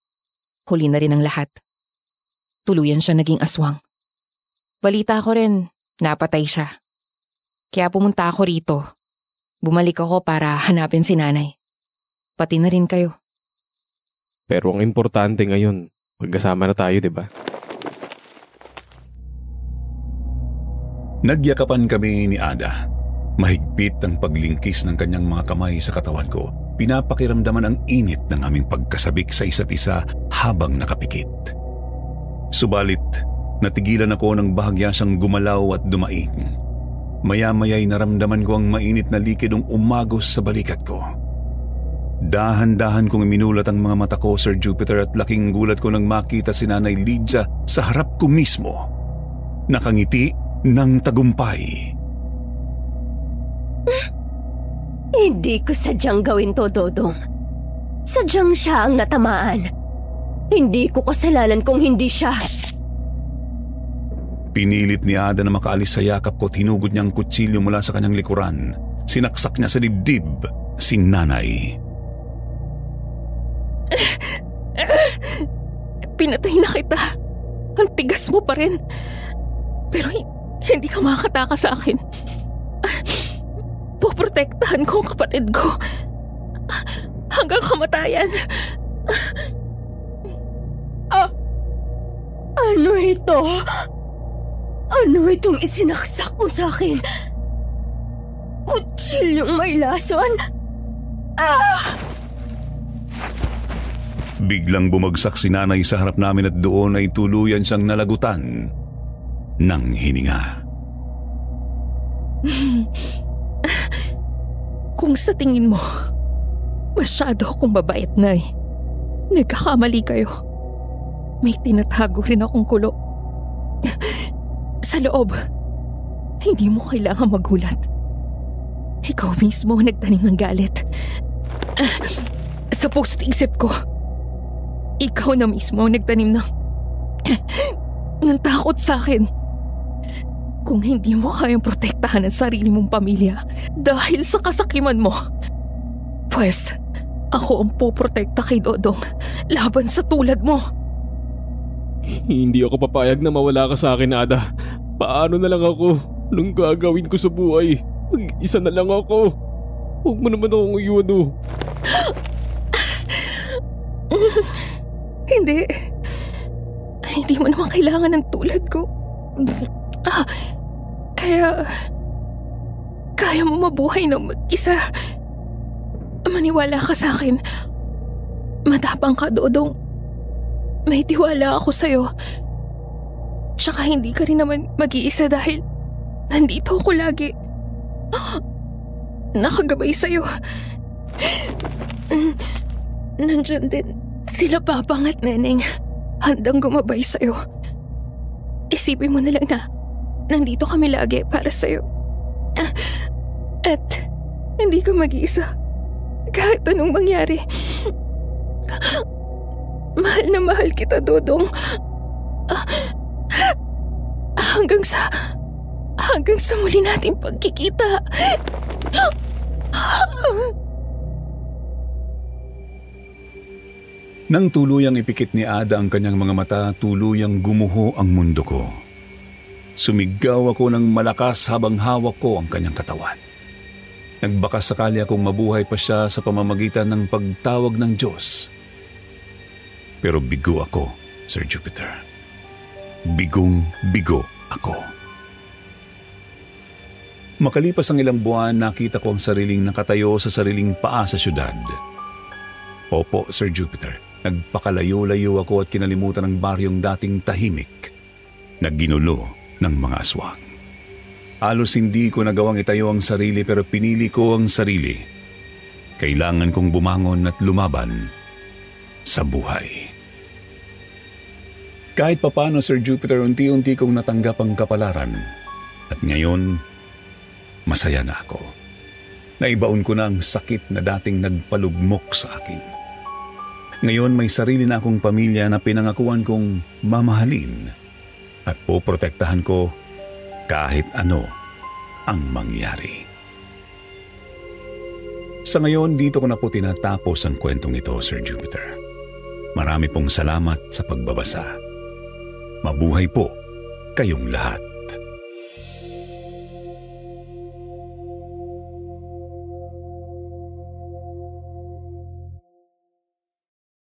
huli na rin ang lahat. Tuluyan siya naging aswang. Balita ko rin, napatay siya. Kaya pumunta ako rito. Bumalik ako para hanapin si nanay. Pati na rin kayo. Pero ang importante ngayon, magkasama na tayo, di ba? Nagyakapan kami ni Ada. Mahigpit ang paglingkis ng kanyang mga kamay sa katawan ko. Pinapakiramdaman ang init ng aming pagkasabik sa isa't isa habang nakapikit. Subalit, natigilan ako ng bahagya siyang gumalaw at dumaing. Maya-maya'y naramdaman ko ang mainit na likidong umagos sa balikat ko. Dahan-dahan kong iminulat ang mga mata ko, Sir Jupiter, at laking gulat ko nang makita si Nanay Lydia sa harap ko mismo. Nakangiti ng tagumpay. Hindi ko sadyang gawin to, Dodong. Sadyang siya ang natamaan. Hindi ko kasalanan kung hindi siya. Pinilit ni Ada na makaalis sa yakap ko at hinugod niya ang kutsilyo mula sa kanyang likuran. Sinaksak niya sa dibdib si Nanay. Pinatay na kita. Ang tigas mo pa rin. Pero hindi ka makakataka sa akin. Poprotektahan ko ang kapatid ko. Hanggang kamatayan. Ano ito? Ano itong isinaksak mo sa akin? Kutsilyong may lason? Biglang bumagsak si Nanay sa harap namin at doon ay tuluyan siyang nalagutan ng hininga. Kung sa tingin mo, masyado akong babait, Nay. Nagkakamali kayo. May tinatago rin akong kulo. Sa loob, hindi mo kailangan magulat. Ikaw mismo ang nagtanim ng galit. Sa puso't isip ko, ikaw na mismo ang nagtanim ng takot sa akin. Kung hindi mo kayang protektahan ang sarili mong pamilya dahil sa kasakiman mo, pues ako ang poprotekta kay Dodong laban sa tulad mo. Hindi ako papayag na mawala ka sa akin, Ada. Paano na lang ako? Anong gagawin ko sa buhay? Mag-isa na lang ako. Huwag mo naman akong iwan, oh. Hindi. Hindi mo naman kailangan ng tulad ko. Kaya mo mabuhay ng mag-isa. Maniwala ka sa akin. Matapang ka, Dodong. May tiwala ako sa'yo. Tsaka hindi ka rin naman mag-iisa dahil nandito ako lagi. Nakagabay sa'yo. Nandyan din sila Papang at Neneng. Handang gumabay sa'yo. Isipin mo na lang na nandito kami lagi para sa'yo. At hindi ka mag-iisa kahit anong mangyari. Mahal na mahal kita, Dodong. Hanggang sa muli nating pagkikita. Nang tuluyang ipikit ni Ada ang kanyang mga mata, tuluyang gumuho ang mundo ko. Sumigaw ako ng malakas habang hawak ko ang kanyang katawan. Nagbakas sakali akong mabuhay pa siya sa pamamagitan ng pagtawag ng Diyos. Pero bigo ako, Sir Jupiter. Bigong-bigo ako. Makalipas ang ilang buwan, nakita ko ang sariling nakatayo sa sariling paa sa syudad. Opo, Sir Jupiter. Nagpakalayo-layo ako at kinalimutan ang baryong dating tahimik na ginulo ng mga aswang. Halos hindi ko nagawang itayo ang sarili pero pinili ko ang sarili. Kailangan kong bumangon at lumaban sa buhay. Kahit papano, Sir Jupiter, unti-unti kong natanggap ang kapalaran. At ngayon, masaya na ako. Naibaon ko na ang sakit na dating nagpalugmok sa akin. Ngayon may sarili na akong pamilya na pinangakuan kong mamahalin at poprotektahan ko kahit ano ang mangyari. Sa ngayon, dito ko na po tinatapos ang kwentong ito, Sir Jupiter. Marami pong salamat sa pagbabasa. Mabuhay po kayong lahat.